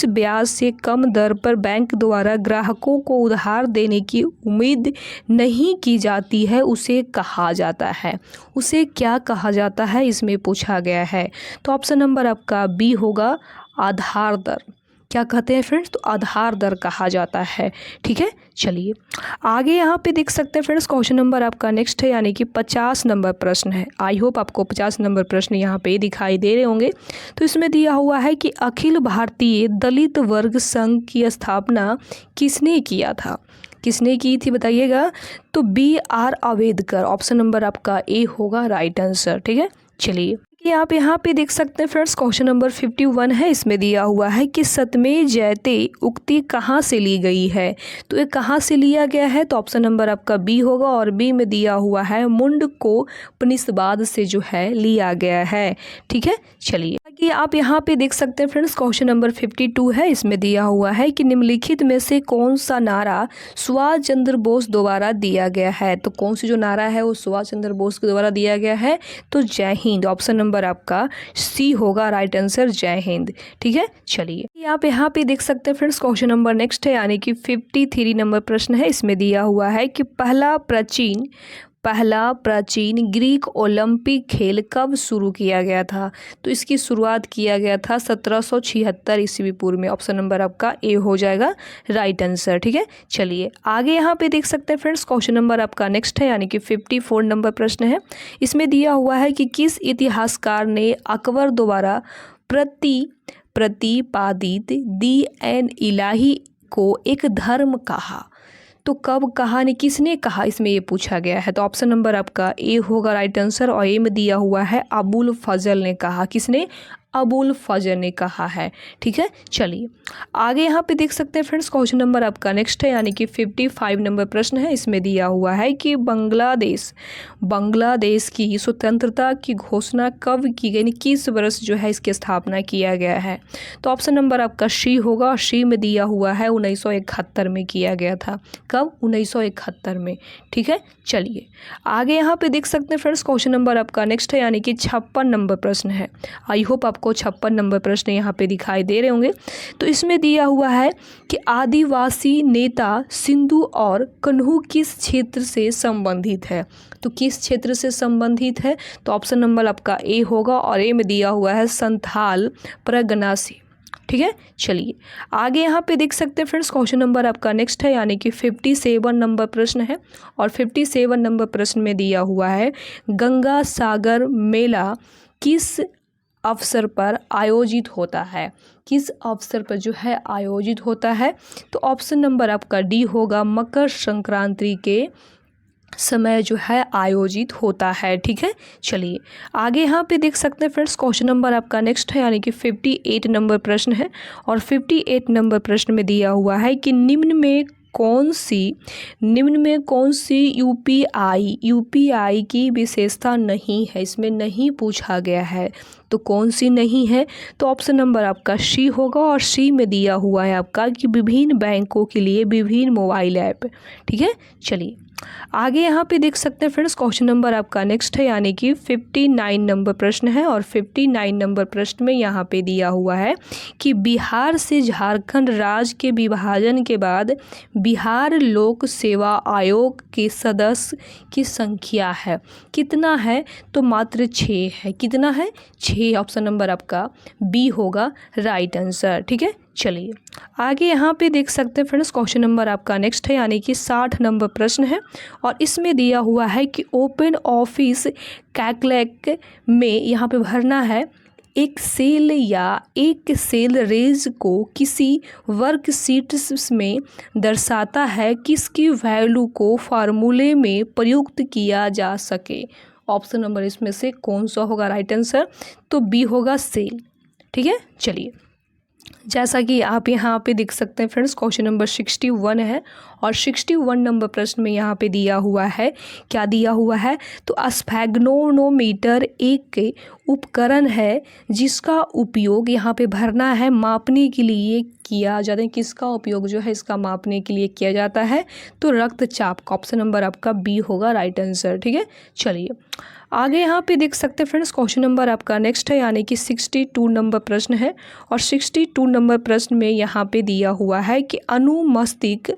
ब्याज से कम दर पर बैंक द्वारा ग्राहकों को उधार देने की उम्मीद नहीं की जाती है उसे कहा जाता है। उसे क्या कहा जाता है, इसमें पूछा गया है। तो ऑप्शन नंबर आपका बी होगा आधार दर। क्या कहते हैं फ्रेंड्स। तो आधार दर कहा जाता है। ठीक है, चलिए आगे यहाँ पे देख सकते हैं फ्रेंड्स, क्वेश्चन नंबर आपका नेक्स्ट है यानी कि 50 नंबर प्रश्न है। आई होप आपको 50 नंबर प्रश्न यहाँ पे दिखाई दे रहे होंगे। तो इसमें दिया हुआ है कि अखिल भारतीय दलित वर्ग संघ की स्थापना किसने किया था। किसने की थी बताइएगा। तो BR अम्बेडकर, ऑप्शन नंबर आपका ए होगा राइट आंसर। ठीक है, चलिए कि आप यहाँ पे देख सकते हैं फ्रेंड्स, क्वेश्चन नंबर 51 है। इसमें दिया हुआ है कि सतमे जयते उक्ति कहाँ से ली गई है। तो ये कहाँ से लिया गया है। तो ऑप्शन नंबर आपका बी होगा और बी में दिया हुआ है मुंड को उपनिषद से जो है लिया गया है। ठीक है, चलिए कि आप यहाँ पे देख सकते हैं फ्रेंड्स, क्वेश्चन नंबर 52 है। इसमें दिया हुआ है कि निम्नलिखित में से कौन सा नारा सुभाष चंद्र बोस द्वारा दिया गया है। तो कौन सी जो नारा है वो सुभाष चंद्र बोस के द्वारा दिया गया है। तो जय हिंद, ऑप्शन नंबर आपका सी होगा राइट आंसर, जय हिंद। ठीक है, चलिए आप यहाँ पे देख सकते हैं फ्रेंड्स, क्वेश्चन नंबर नेक्स्ट है यानी कि 53 नंबर प्रश्न है। इसमें दिया हुआ है कि पहला प्राचीन ग्रीक ओलंपिक खेल कब शुरू किया गया था। तो इसकी शुरुआत किया गया था 1776 ईस्वी पूर्व में। ऑप्शन नंबर आपका ए हो जाएगा राइट आंसर। ठीक है, चलिए आगे यहाँ पे देख सकते हैं फ्रेंड्स, क्वेश्चन नंबर आपका नेक्स्ट है यानी कि 54 नंबर प्रश्न है। इसमें दिया हुआ है कि किस इतिहासकार ने अकबर द्वारा प्रतिपादित दीन-ए-इलाही को एक धर्म कहा। तो कब कहा ने किसने कहा, इसमें ये पूछा गया है। तो ऑप्शन नंबर आपका ए होगा राइट आंसर और ए में दिया हुआ है अबुल फजल ने कहा। किसने, अबुल फजर ने कहा है। ठीक है, चलिए आगे यहाँ पे देख सकते हैं फ्रेंड्स, क्वेश्चन नंबर आपका नेक्स्ट है, यानी कि 55 नंबर प्रश्न है। इसमें दिया हुआ है कि बांग्लादेश की स्वतंत्रता की घोषणा कब की गई, यानी किस वर्ष जो है इसकी स्थापना किया गया है। तो ऑप्शन नंबर आपका सी होगा, सी में दिया हुआ है 1971 में किया गया था। कब? 1971 में। ठीक है, चलिए आगे यहाँ पे देख सकते हैं फ्रेंड्स, क्वेश्चन नंबर आपका नेक्स्ट है, यानी कि 56 नंबर प्रश्न है। आई होप आपको 56 नंबर प्रश्न यहाँ पे दिखाई दे रहे होंगे। तो इसमें दिया हुआ है कि आदिवासी नेता सिंधु और कन्हू किस क्षेत्र से संबंधित है। तो किस क्षेत्र से संबंधित है? तो ऑप्शन नंबर आपका ए होगा, और ए में दिया हुआ है संथाल परगना से। ठीक है, चलिए आगे यहाँ पे देख सकते हैं फ्रेंड्स, क्वेश्चन नंबर आपका नेक्स्ट है, यानी कि 57 नंबर प्रश्न है। और 57 नंबर प्रश्न में दिया हुआ है गंगा सागर मेला किस अवसर पर आयोजित होता है। किस अवसर पर जो है आयोजित होता है? तो ऑप्शन नंबर आपका डी होगा, मकर संक्रांति के समय जो है आयोजित होता है। ठीक है, चलिए आगे यहाँ पे देख सकते हैं फ्रेंड्स, क्वेश्चन नंबर आपका नेक्स्ट है, यानी कि 58 नंबर प्रश्न है। और 58 नंबर प्रश्न में दिया हुआ है कि निम्न में कौन सी यूपीआई की विशेषता नहीं है। इसमें नहीं पूछा गया है, तो कौन सी नहीं है? तो ऑप्शन नंबर आपका सी होगा, और सी में दिया हुआ है आपका कि विभिन्न बैंकों के लिए विभिन्न मोबाइल ऐप। ठीक है, चलिए आगे यहाँ पे देख सकते हैं फ्रेंड्स, क्वेश्चन नंबर आपका नेक्स्ट है, यानी कि 59 नंबर प्रश्न है। और 59 नंबर प्रश्न में यहाँ पे दिया हुआ है कि बिहार से झारखंड राज्य के विभाजन के बाद बिहार लोक सेवा आयोग के सदस्य की संख्या है कितना है? तो मात्र 6 है। कितना है? 6। ऑप्शन नंबर आपका बी होगा राइट आंसर। ठीक है, चलिए आगे यहाँ पे देख सकते हैं फ्रेंड्स, क्वेश्चन नंबर आपका नेक्स्ट है, यानी कि 60 नंबर प्रश्न है। और इसमें दिया हुआ है कि ओपन ऑफिस कैलकुलेट में यहाँ पे भरना है एक सेल या एक सेल रेंज को किसी वर्कशीट में दर्शाता है, किसकी वैल्यू को फार्मूले में प्रयुक्त किया जा सके। ऑप्शन नंबर इसमें से कौन सा होगा राइट आंसर? तो बी होगा सेल। ठीक है, चलिए जैसा कि आप यहाँ पे देख सकते हैं फ्रेंड्स, क्वेश्चन नंबर 61 है। और 61 नंबर प्रश्न में यहाँ पे दिया हुआ है, क्या दिया हुआ है? तो स्फैग्नोमीटर एक उपकरण है जिसका उपयोग यहाँ पे भरना है मापने के लिए किया जाता है। किसका उपयोग जो है इसका मापने के लिए किया जाता है? तो रक्तचाप का। ऑप्शन नंबर आपका बी होगा राइट आंसर। ठीक है, चलिए आगे यहाँ पे देख सकते हैं फ्रेंड्स, क्वेश्चन नंबर आपका नेक्स्ट है, यानी कि 62 नंबर प्रश्न है। और 62 नंबर प्रश्न में यहाँ पे दिया हुआ है कि अनुमस्तिष्क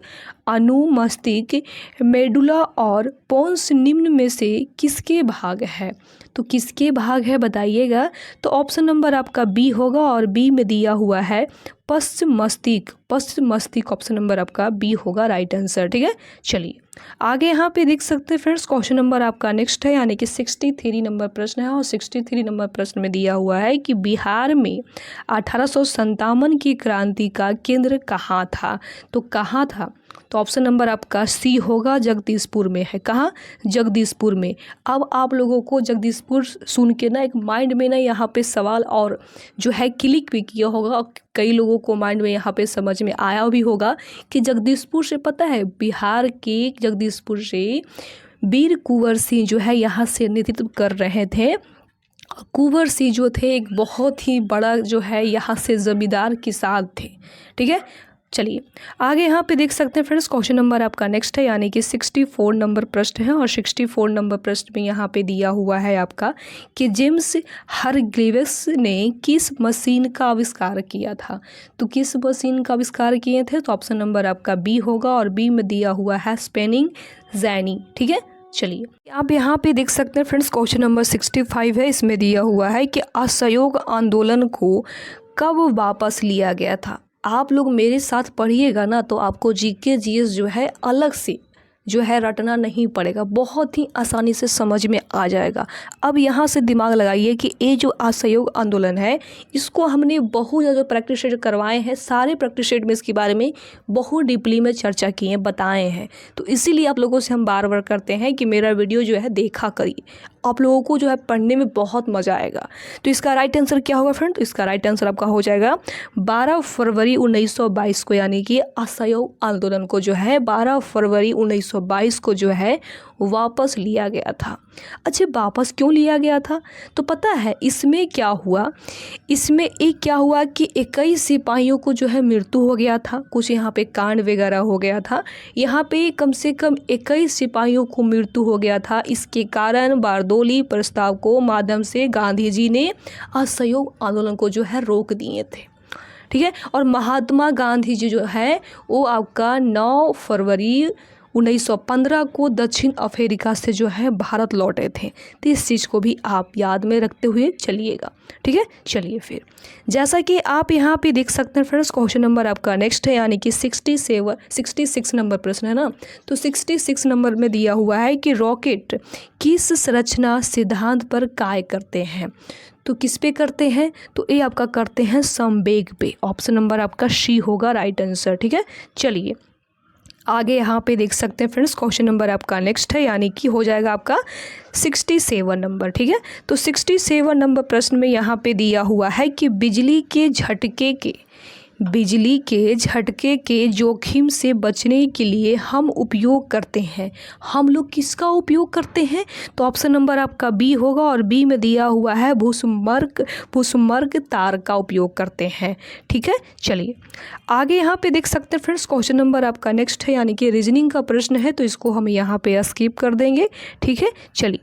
मेडुला और पोन्स निम्न में से किसके भाग है? तो किसके भाग है बताइएगा। तो ऑप्शन नंबर आपका बी होगा, और बी में दिया हुआ है पश्च मस्तिष्क। ऑप्शन नंबर आपका बी होगा राइट आंसर। ठीक है, चलिए आगे यहाँ पे देख सकते हैं फ्रेंड्स, क्वेश्चन नंबर आपका नेक्स्ट है, यानी कि 63 नंबर प्रश्न है। और 63 नंबर प्रश्न में दिया हुआ है कि बिहार में 1857 की क्रांति का केंद्र कहाँ था। तो कहाँ था? तो ऑप्शन नंबर आपका सी होगा, जगदीशपुर में है। कहाँ? जगदीशपुर में। अब आप लोगों को जगदीशपुर सुन के ना एक माइंड में ना यहाँ पे सवाल और जो है क्लिक भी किया होगा, और कई लोगों को माइंड में यहाँ पे समझ में आया भी होगा कि जगदीशपुर से, पता है बिहार के जगदीशपुर से वीर कुंवर सिंह जो है यहाँ से नेतृत्व कर रहे थे। कुंवर सिंह जो थे एक बहुत ही बड़ा जो है यहाँ से जमींदार किसान थे। ठीक है, चलिए आगे यहाँ पे देख सकते हैं फ्रेंड्स, क्वेश्चन नंबर आपका नेक्स्ट है, यानी कि 64 नंबर प्रश्न है। और 64 नंबर प्रश्न में यहाँ पे दिया हुआ है आपका कि जेम्स हरग्रीव्स ने किस मशीन का आविष्कार किया था। तो किस मशीन का आविष्कार किए थे? तो ऑप्शन नंबर आपका बी होगा, और बी में दिया हुआ है स्पिनिंग जेनी। ठीक है, चलिए आप यहाँ पे देख सकते हैं फ्रेंड्स, क्वेश्चन नंबर 65 है। इसमें दिया हुआ है कि असहयोग आंदोलन को कब वापस लिया गया था। आप लोग मेरे साथ पढ़िएगा ना तो आपको जीके जीएस जो है अलग से जो है रटना नहीं पड़ेगा, बहुत ही आसानी से समझ में आ जाएगा। अब यहाँ से दिमाग लगाइए कि ये जो असहयोग आंदोलन है इसको हमने बहुत ज़्यादा प्रैक्टिस सेट करवाए हैं, सारे प्रैक्टिस सेट में इसके बारे में बहुत डीपली में चर्चा किए हैं, बताए हैं। तो इसीलिए आप लोगों से हम बार बार करते हैं कि मेरा वीडियो जो है देखा करिए। आप लोगों को जो है पढ़ने में बहुत मज़ा आएगा। तो इसका राइट आंसर क्या होगा फ्रेंड? तो इसका राइट आंसर आपका हो जाएगा 12 फरवरी 1922 को, यानी कि असहयोग आंदोलन को जो है 12 फरवरी 1922 को जो है वापस लिया गया था। अच्छा, वापस क्यों लिया गया था? तो पता है इसमें क्या हुआ, इसमें एक क्या हुआ कि 21 सिपाहियों को जो है मृत्यु हो गया था, कुछ यहाँ पे कांड वगैरह हो गया था, यहाँ पे कम से कम 21 सिपाहियों को मृत्यु हो गया था। इसके कारण बारदोली प्रस्ताव को माध्यम से गांधी जी ने असहयोग आंदोलन को जो है रोक दिए थे। ठीक है, और महात्मा गांधी जी जो है वो आपका 9 फरवरी 1915 को दक्षिण अफ्रीका से जो है भारत लौटे थे। तो इस चीज़ को भी आप याद में रखते हुए चलिएगा। ठीक है, चलिए फिर जैसा कि आप यहाँ पे देख सकते हैं फ्रेंड्स, क्वेश्चन नंबर आपका नेक्स्ट है, यानी कि 66 नंबर प्रश्न है ना। तो 66 नंबर में दिया हुआ है कि रॉकेट किस संरचना सिद्धांत पर कार्य करते हैं? तो किस पे करते हैं? तो ये आपका करते हैं संवेग पे। ऑप्शन नंबर आपका सी होगा राइट आंसर। ठीक है, चलिए आगे यहाँ पे देख सकते हैं फ्रेंड्स, क्वेश्चन नंबर आपका नेक्स्ट है, यानी कि हो जाएगा आपका 67 नंबर। ठीक है, तो 67 नंबर प्रश्न में यहाँ पे दिया हुआ है कि बिजली के झटके के जोखिम से बचने के लिए हम उपयोग करते हैं। हम लोग किसका उपयोग करते हैं? तो ऑप्शन नंबर आपका बी होगा, और बी में दिया हुआ है भूस्मर्ग तार का उपयोग करते हैं। ठीक है, चलिए आगे यहाँ पे देख सकते हैं फ्रेंड्स, क्वेश्चन नंबर आपका नेक्स्ट है, यानी कि रीजनिंग का प्रश्न है, तो इसको हम यहाँ पे स्किप कर देंगे। ठीक है, चलिए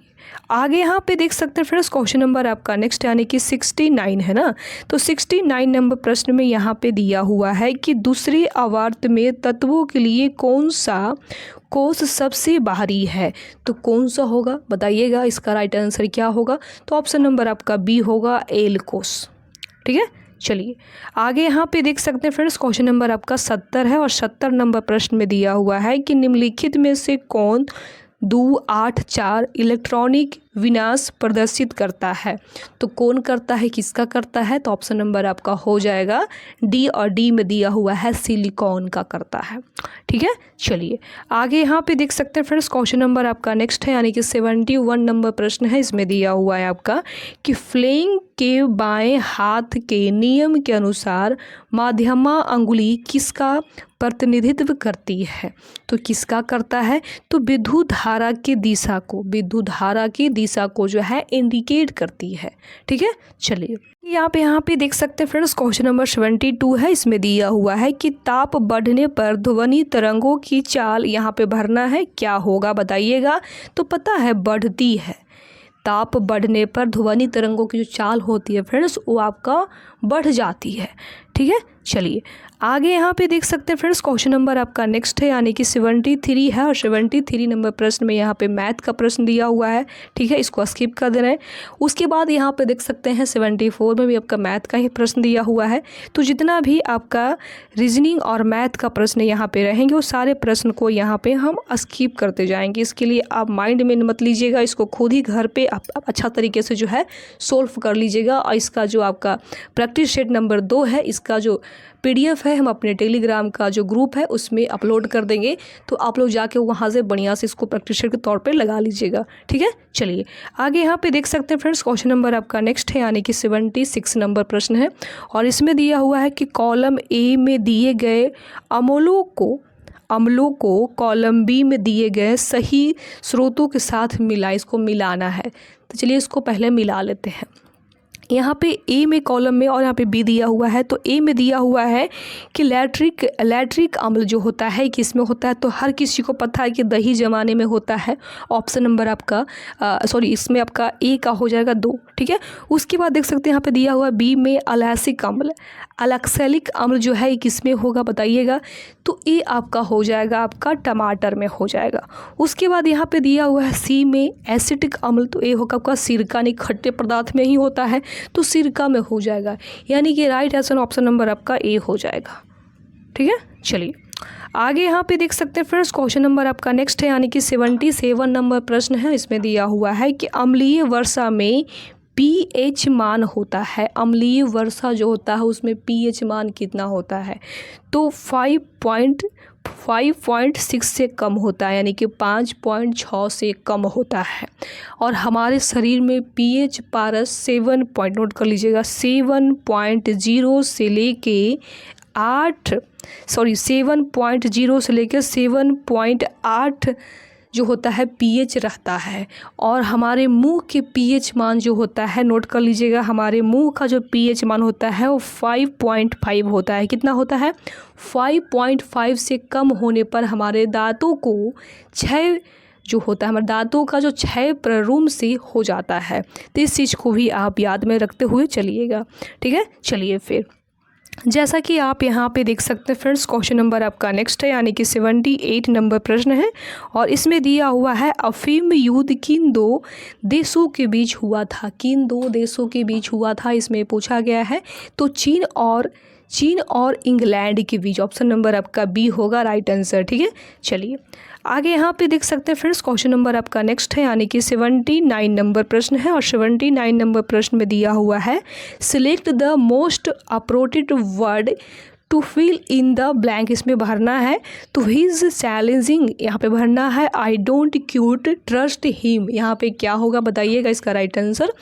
आगे यहाँ पे देख सकते हैं फ्रेंड्स, क्वेश्चन नंबर आपका नेक्स्ट यानी कि 69 है ना। तो 69 नंबर प्रश्न में यहाँ पे दिया हुआ है कि दूसरे आवर्त में तत्वों के लिए कौन सा कोष सबसे बाहरी है? तो कौन सा होगा बताइएगा, इसका राइट आंसर क्या होगा? तो ऑप्शन नंबर आपका बी होगा एल कोष। ठीक है, चलिए आगे यहाँ पे देख सकते हैं फ्रेंड्स, क्वेश्चन नंबर आपका 70 है, और 70 नंबर प्रश्न में दिया हुआ है कि निम्नलिखित में से कौन 284 इलेक्ट्रॉनिक विनाश प्रदर्शित करता है? तो कौन करता है, किसका करता है? तो ऑप्शन नंबर आपका हो जाएगा डी, और डी में दिया हुआ है सिलिकॉन का करता है। ठीक है, चलिए आगे यहाँ पे देख सकते हैं फ्रेंड्स, क्वेश्चन नंबर आपका नेक्स्ट है, यानी कि 71 नंबर प्रश्न है। इसमें दिया हुआ है आपका कि फ्लेइंग के बाएं हाथ के नियम के अनुसार मध्यमा अंगुली किसका प्रतिनिधित्व करती है? तो किसका करता है? तो विद्युत धारा की दिशा को जो है इंडिकेट करती है। ठीक है, चलिए यहाँ पे देख सकते हैं फ्रेंड्स, क्वेश्चन नंबर 72 है। इसमें दिया हुआ है कि ताप बढ़ने पर ध्वनि तरंगों की चाल यहाँ पे भरना है, क्या होगा बताइएगा? तो पता है बढ़ती है, ताप बढ़ने पर ध्वनि तरंगों की जो चाल होती है फ्रेंड्स वो आपका बढ़ जाती है। ठीक है, चलिए आगे यहाँ पे देख सकते हैं फ्रेंड्स, क्वेश्चन नंबर आपका नेक्स्ट है, यानी कि 73 है, और 73 नंबर प्रश्न में यहाँ पे मैथ का प्रश्न दिया हुआ है। ठीक है, इसको स्किप कर दे रहे हैं। उसके बाद यहाँ पे देख सकते हैं 74 में भी आपका मैथ का ही प्रश्न दिया हुआ है। तो जितना भी आपका रीजनिंग और मैथ का प्रश्न यहाँ पे रहेंगे वो सारे प्रश्न को यहाँ पे हम स्किप करते जाएंगे। इसके लिए आप माइंड में मत लीजिएगा, इसको खुद ही घर पे आप अच्छा तरीके से जो है सोल्व कर लीजिएगा। और इसका जो आपका प्रैक्टिस सेट नंबर 2 है, इसका जो PDF है हम अपने टेलीग्राम का जो ग्रुप है उसमें अपलोड कर देंगे, तो आप लोग जाके वहाँ से बढ़िया से इसको प्रैक्टिस के तौर पे लगा लीजिएगा। ठीक है, चलिए आगे यहाँ पे देख सकते हैं फ्रेंड्स, क्वेश्चन नंबर आपका नेक्स्ट है, यानी कि 76 नंबर प्रश्न है, और इसमें दिया हुआ है कि कॉलम ए में दिए गए अम्लों को कॉलम बी में दिए गए सही स्रोतों के साथ इसको मिलाना है। तो चलिए इसको पहले मिला लेते हैं। यहाँ पे ए में कॉलम में और यहाँ पे बी दिया हुआ है। तो ए में दिया हुआ है कि लैट्रिक अम्ल जो होता है किसमें होता है? तो हर किसी को पता है कि दही जमाने में होता है। ऑप्शन नंबर आपका इसमें आपका ए का हो जाएगा 2। ठीक है, उसके बाद देख सकते हैं यहाँ पे दिया हुआ बी में अलैक्सेलिक अम्ल जो है किसमें होगा बताइएगा? तो ए आपका हो जाएगा आपका टमाटर में हो जाएगा। उसके बाद यहाँ पे दिया हुआ है सी में एसिटिक अम्ल, तो ए होगा आपका सिरका नहीं खट्टे पदार्थ में ही होता है, तो सिरका में हो जाएगा, यानी कि राइट आंसर ऑप्शन नंबर आपका ए हो जाएगा। ठीक है, चलिए आगे यहाँ पे देख सकते हैं फ्रेंड्स, क्वेश्चन नंबर आपका नेक्स्ट है, यानी कि 77 नंबर प्रश्न है। इसमें दिया हुआ है कि अम्लीय वर्षा में pH मान होता है। अम्लीय वर्षा जो होता है उसमें pH मान कितना होता है? तो 5.6 से कम होता है, यानी कि 5.6 से कम होता है। और हमारे शरीर में pH पारस 7 कर लीजिएगा 7.0 से लेके 7.0 से लेकर 7.8 जो होता है pH रहता है। और हमारे मुंह के pH मान जो होता है, नोट कर लीजिएगा, हमारे मुंह का जो pH मान होता है वो 5.5 होता है। कितना होता है? 5.5 से कम होने पर हमारे दांतों को क्षय जो होता है, हमारे दांतों का जो क्षय प्रारंभ से हो जाता है। तो इस चीज़ को भी आप याद में रखते हुए चलिएगा, ठीक है। चलिए फिर जैसा कि आप यहाँ पे देख सकते हैं फ्रेंड्स, क्वेश्चन नंबर आपका नेक्स्ट है, यानी कि 78 नंबर प्रश्न है। और इसमें दिया हुआ है अफीम युद्ध किन दो देशों के बीच हुआ था? किन दो देशों के बीच हुआ था, इसमें पूछा गया है। तो चीन और इंग्लैंड के बीच। ऑप्शन नंबर आपका बी होगा राइट आंसर, ठीक है। चलिए आगे यहाँ पे देख सकते हैं फ्रेंड्स, क्वेश्चन नंबर आपका नेक्स्ट है, यानी कि 79 नंबर प्रश्न है। और 79 नंबर प्रश्न में दिया हुआ है select the most appropriate word to fill in the blank. इसमें भरना है तो हिज चैलेंजिंग, यहाँ पे भरना है I don't cute trust him. यहाँ पे क्या होगा बताइएगा इसका राइट आंसर।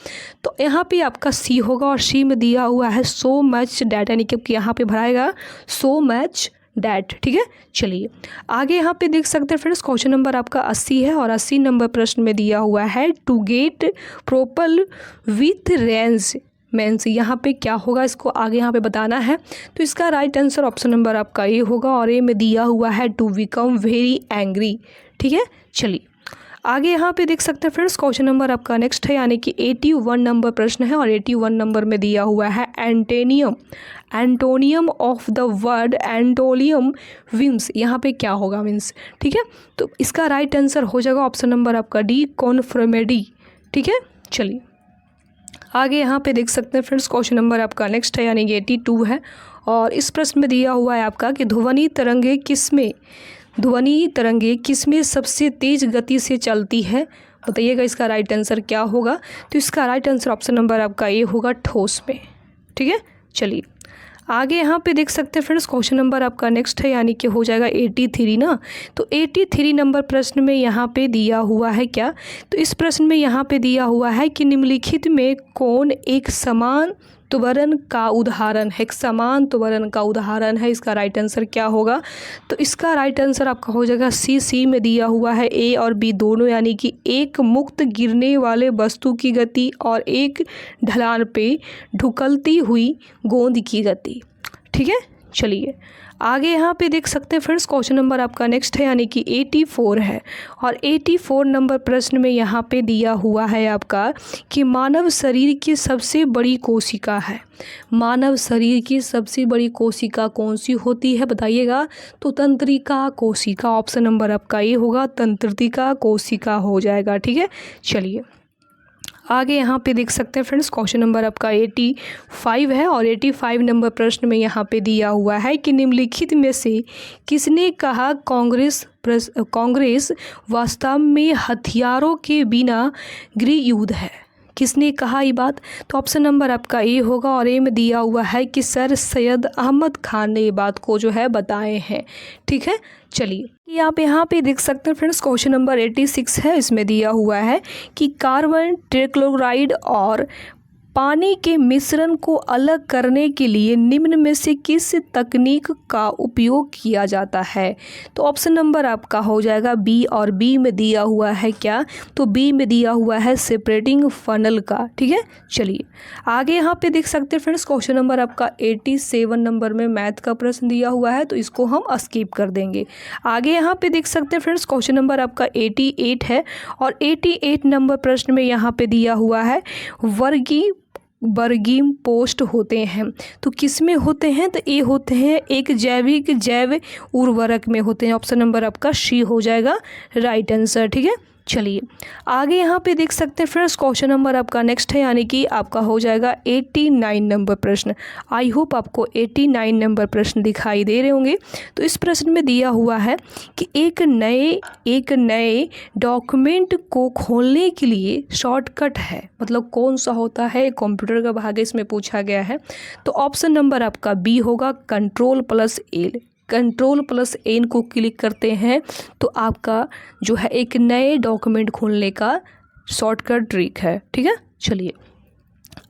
तो यहाँ पे आपका सी होगा। और सी में दिया हुआ है सो मच डैट, यानी कि यहाँ पे भराएगा सो मच डैट, ठीक है। चलिए आगे यहाँ पे देख सकते हैं फ्रेंड्स, क्वेश्चन नंबर आपका 80 है। और 80 नंबर प्रश्न में दिया हुआ है to get propel with range means, यहाँ पे क्या होगा इसको आगे यहाँ पे बताना है। तो इसका राइट आंसर ऑप्शन नंबर आपका ए होगा। और ए में दिया हुआ है टू बिकम वेरी एंग्री, ठीक है। चलिए आगे यहाँ पे देख सकते हैं फ्रेंड्स, क्वेश्चन नंबर आपका नेक्स्ट है, यानी कि 81 नंबर प्रश्न है। और 81 नंबर में दिया हुआ है एंटोनियम ऑफ द वर्ड एंटोलियम विम्स। यहाँ पे क्या होगा मीन्स, ठीक है। तो इसका राइट आंसर हो जाएगा ऑप्शन नंबर आपका डी कॉन्फ्रेमेडी, ठीक है। चलिए आगे यहाँ पे देख सकते हैं फ्रेंड्स, क्वेश्चन नंबर आपका नेक्स्ट है, यानी कि 82 है। और इस प्रश्न में दिया हुआ है आपका कि ध्वनि तरंगे किसमें सबसे तेज गति से चलती है? बताइएगा इसका राइट आंसर क्या होगा। तो इसका राइट आंसर ऑप्शन नंबर आपका ए होगा ठोस में, ठीक है। चलिए आगे यहाँ पे देख सकते हैं फ्रेंड्स, क्वेश्चन नंबर आपका नेक्स्ट है, यानी कि हो जाएगा 83 ना। तो 83 नंबर प्रश्न में यहाँ पे दिया हुआ है क्या? तो इस प्रश्न में यहाँ पे दिया हुआ है कि निम्नलिखित में कौन एक समान त्वरण का उदाहरण है? एक समान त्वरण का उदाहरण है, इसका राइट आंसर क्या होगा? तो इसका राइट आंसर आपका हो जाएगा सी में दिया हुआ है ए और बी दोनों, यानी कि एक मुक्त गिरने वाले वस्तु की गति और एक ढलान पे ढुकलती हुई गोंद की गति, ठीक है। चलिए आगे यहाँ पे देख सकते हैं फ्रेंड्स, क्वेश्चन नंबर आपका नेक्स्ट है, यानी कि 84 है। और 84 नंबर प्रश्न में यहाँ पे दिया हुआ है आपका कि मानव शरीर की सबसे बड़ी कोशिका है। मानव शरीर की सबसे बड़ी कोशिका कौन सी होती है बताइएगा? तो तंत्रिका कोशिका। ऑप्शन नंबर आपका ये होगा, तंत्रिका कोशिका हो जाएगा, ठीक है। चलिए आगे यहाँ पे देख सकते हैं फ्रेंड्स, क्वेश्चन नंबर आपका 85 है। और 85 नंबर प्रश्न में यहाँ पे दिया हुआ है कि निम्नलिखित में से किसने कहा कांग्रेस वास्तव में हथियारों के बिना गृह युद्ध है? किसने कहा ये बात? तो ऑप्शन नंबर आपका ए होगा। और ए में दिया हुआ है कि सर सैयद अहमद खान ने ये बात को जो है बताए हैं, ठीक है। चलिए आप यहाँ पे देख सकते हैं फ्रेंड्स, क्वेश्चन नंबर 86 है। इसमें दिया हुआ है कि कार्बन ट्राइक्लोराइड और पानी के मिश्रण को अलग करने के लिए निम्न में से किस तकनीक का उपयोग किया जाता है? तो ऑप्शन नंबर आपका हो जाएगा बी। और बी में दिया हुआ है क्या? तो बी में दिया हुआ है सेपरेटिंग फनल का, ठीक है। चलिए आगे यहाँ पे देख सकते हैं फ्रेंड्स, क्वेश्चन नंबर आपका 87 नंबर में मैथ का प्रश्न दिया हुआ है, तो इसको हम स्किप कर देंगे। आगे यहाँ पे देख सकते हैं फ्रेंड्स, क्वेश्चन नंबर आपका 88 है। और 88 नंबर प्रश्न में यहाँ पे दिया हुआ है बर्गिम पोस्ट होते हैं, तो किस में होते हैं? तो ये होते हैं एक जैव उर्वरक में होते हैं। ऑप्शन नंबर आपका सी हो जाएगा राइट आंसर, ठीक है। चलिए आगे यहाँ पे देख सकते हैं फ्रेंड्स, क्वेश्चन नंबर आपका नेक्स्ट है, यानी कि आपका हो जाएगा 89 नंबर प्रश्न। आई होप आपको 89 नंबर प्रश्न दिखाई दे रहे होंगे। तो इस प्रश्न में दिया हुआ है कि एक नए डॉक्यूमेंट को खोलने के लिए शॉर्टकट है, मतलब कौन सा होता है? कंप्यूटर का भाग इसमें पूछा गया है। तो ऑप्शन नंबर आपका बी होगा, Ctrl+L, Ctrl+N को क्लिक करते हैं तो आपका जो है एक नए डॉक्यूमेंट खोलने का शॉर्टकट ट्रिक है। ठीक है, चलिए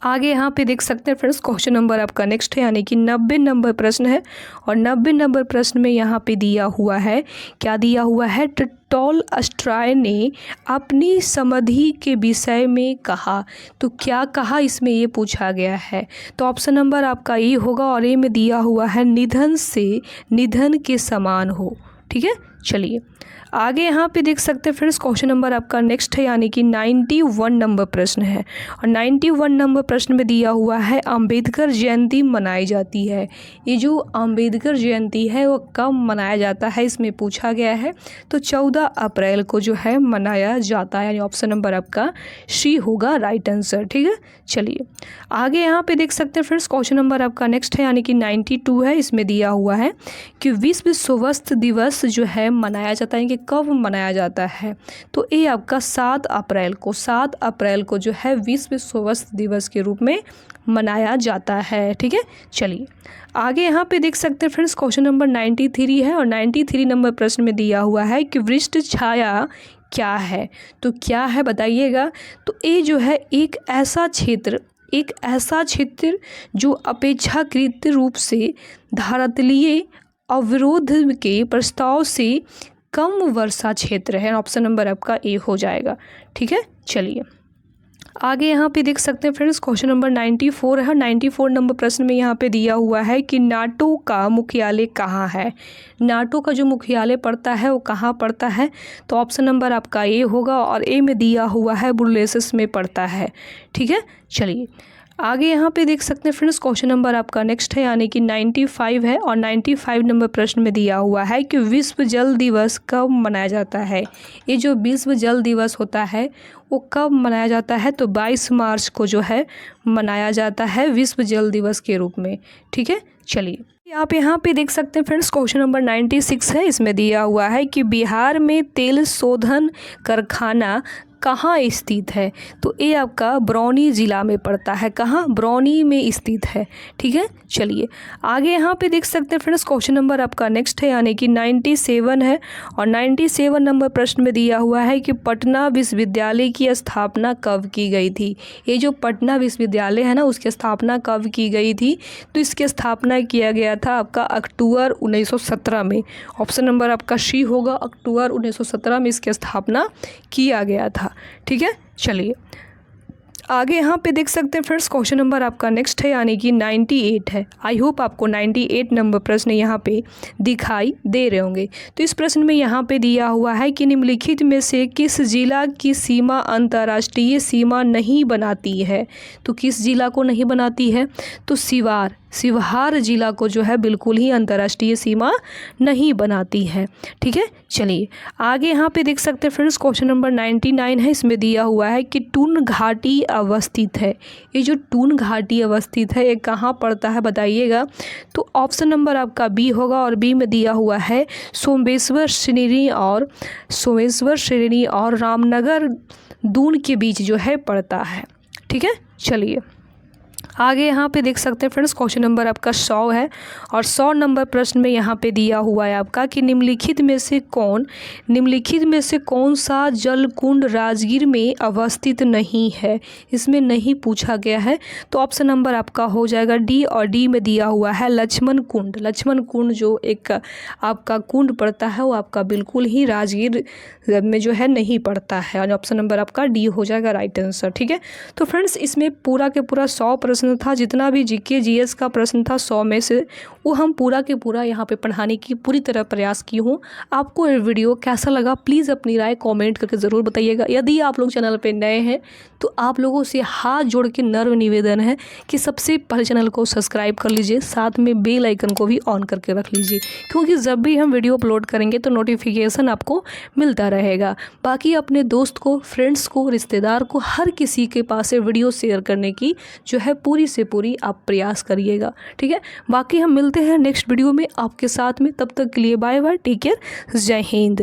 आगे यहाँ पे देख सकते हैं फ्रेंड्स, क्वेश्चन नंबर आपका नेक्स्ट है, यानी कि 90 नंबर प्रश्न है। और 90 नंबर प्रश्न में यहाँ पे दिया हुआ है, क्या दिया हुआ है, टॉलस्टॉय ने अपनी समाधि के विषय में कहा। तो क्या कहा इसमें ये पूछा गया है। तो ऑप्शन नंबर आपका ए होगा और ए में दिया हुआ है निधन से निधन के समान हो। ठीक है, चलिए आगे यहाँ पे देख सकते हैं फ्रेंड्स, क्वेश्चन नंबर आपका नेक्स्ट है, यानी कि 91 नंबर प्रश्न है। और 91 नंबर प्रश्न में दिया हुआ है अंबेडकर जयंती मनाई जाती है। ये जो अंबेडकर जयंती है वो कब मनाया जाता है इसमें पूछा गया है। तो 14 अप्रैल को जो है मनाया जाता है, यानी ऑप्शन नंबर आपका सी होगा राइट आंसर। ठीक है, चलिए आगे यहाँ पे देख सकते हैं फ्रेंड्स, क्वेश्चन नंबर आपका नेक्स्ट है, यानी कि 92 है। इसमें दिया हुआ है कि विश्व स्वास्थ्य दिवस जो है मनाया जाता है कि कब मनाया जाता है। तो ये आपका 7 अप्रैल को जो है विश्व स्वास्थ्य दिवस के रूप में मनाया जाता है। ठीक है, चलिए आगे यहाँ पे देख सकते हैं फ्रेंड्स, क्वेश्चन नंबर 93 है। और 93 नंबर प्रश्न में दिया हुआ है कि वृष्ट छाया क्या है। तो क्या है बताइएगा। तो ये जो है एक ऐसा क्षेत्र जो अपेक्षाकृत रूप से धरातलीय अवरोध के प्रस्ताव से कम वर्षा क्षेत्र है। ऑप्शन नंबर आपका ए हो जाएगा। ठीक है, चलिए आगे यहाँ पे देख सकते हैं फ्रेंड्स, क्वेश्चन नंबर 94 है। 94 नंबर प्रश्न में यहाँ पे दिया हुआ है कि नाटो का मुख्यालय कहाँ है। नाटो का जो मुख्यालय पड़ता है वो कहाँ पड़ता है। तो ऑप्शन नंबर आपका ए होगा और ए में दिया हुआ है ब्रुसेल्स में पड़ता है। ठीक है, चलिए आगे यहाँ पे देख सकते हैं फ्रेंड्स, क्वेश्चन नंबर आपका नेक्स्ट है, यानी कि 95 है। और 95 नंबर प्रश्न में दिया हुआ है कि विश्व जल दिवस कब मनाया जाता है। ये जो विश्व जल दिवस होता है वो कब मनाया जाता है। तो 22 मार्च को जो है मनाया जाता है विश्व जल दिवस के रूप में। ठीक है, चलिए आप यहाँ पे देख सकते हैं फ्रेंड्स, क्वेश्चन नंबर 96 है। इसमें दिया हुआ है कि बिहार में तेल शोधन कारखाना कहाँ स्थित है। तो ये आपका बरौनी ज़िला में पड़ता है। कहाँ, बरौनी में स्थित है। ठीक है, चलिए आगे यहाँ पे देख सकते हैं फ्रेंड्स, क्वेश्चन नंबर आपका नेक्स्ट है, यानी कि 97 है। और 97 नंबर प्रश्न में दिया हुआ है कि पटना विश्वविद्यालय की स्थापना कब की गई थी। ये जो पटना विश्वविद्यालय है ना, उसकी स्थापना कब की गई थी। तो इसकी स्थापना किया गया था आपका अक्टूबर 1917 में। ऑप्शन नंबर आपका सी होगा, अक्टूबर 1917 में इसकी स्थापना किया गया था। ठीक है, चलिए आगे यहाँ पे देख सकते हैं फ्रेंड्स, क्वेश्चन नंबर आपका नेक्स्ट है, यानी कि 98 है। आई होप आपको 98 नंबर प्रश्न यहाँ पे दिखाई दे रहे होंगे। तो इस प्रश्न में यहाँ पे दिया हुआ है कि निम्नलिखित में से किस जिला की सीमा अंतर्राष्ट्रीय सीमा नहीं बनाती है। तो किस जिला को नहीं बनाती है। तो सिवहार जिला को जो है बिल्कुल ही अंतर्राष्ट्रीय सीमा नहीं बनाती है। ठीक है, चलिए आगे यहाँ पे देख सकते हैं फ्रेंड्स, क्वेश्चन नंबर 99 है। इसमें दिया हुआ है कि टून घाटी अवस्थित है। ये जो टून घाटी अवस्थित है ये कहाँ पड़ता है बताइएगा। तो ऑप्शन नंबर आपका बी होगा और बी में दिया हुआ है सोमेश्वर श्रेणी और रामनगर दून के बीच जो है पड़ता है। ठीक है, चलिए आगे यहाँ पे देख सकते हैं फ्रेंड्स, क्वेश्चन नंबर आपका 100 है। और 100 नंबर प्रश्न में यहाँ पे दिया हुआ है आपका कि निम्नलिखित में से कौन सा जल कुंड राजगीर में अवस्थित नहीं है। इसमें नहीं पूछा गया है। तो ऑप्शन नंबर आपका हो जाएगा डी और डी में दिया हुआ है लक्ष्मण कुंड जो एक आपका कुंड पड़ता है वो आपका बिल्कुल ही राजगीर में जो है नहीं पड़ता है। और ऑप्शन नंबर आपका डी हो जाएगा राइट आंसर। ठीक है, तो फ्रेंड्स इसमें पूरा के पूरा 100 प्रश्न था। जितना भी जीके जीएस का प्रश्न था 100 में से वो हम पूरा के पूरा यहाँ पे पढ़ाने की पूरी तरह प्रयास की हूँ। आपको ये वीडियो कैसा लगा प्लीज़ अपनी राय कमेंट करके ज़रूर बताइएगा। यदि आप लोग चैनल पे नए हैं तो आप लोगों से हाथ जोड़ के नर्म निवेदन है कि सबसे पहले चैनल को सब्सक्राइब कर लीजिए, साथ में बेल आइकन को भी ऑन करके रख लीजिए, क्योंकि जब भी हम वीडियो अपलोड करेंगे तो नोटिफिकेशन आपको मिलता रहेगा। बाकी अपने दोस्त को, फ्रेंड्स को, रिश्तेदार को, हर किसी के पास से वीडियो शेयर करने की जो है पूरी से पूरी आप प्रयास करिएगा। ठीक है, बाकी हम मिलते हैं नेक्स्ट वीडियो में आपके साथ में। तब तक के लिए बाय बाय, टेक केयर, जय हिंद।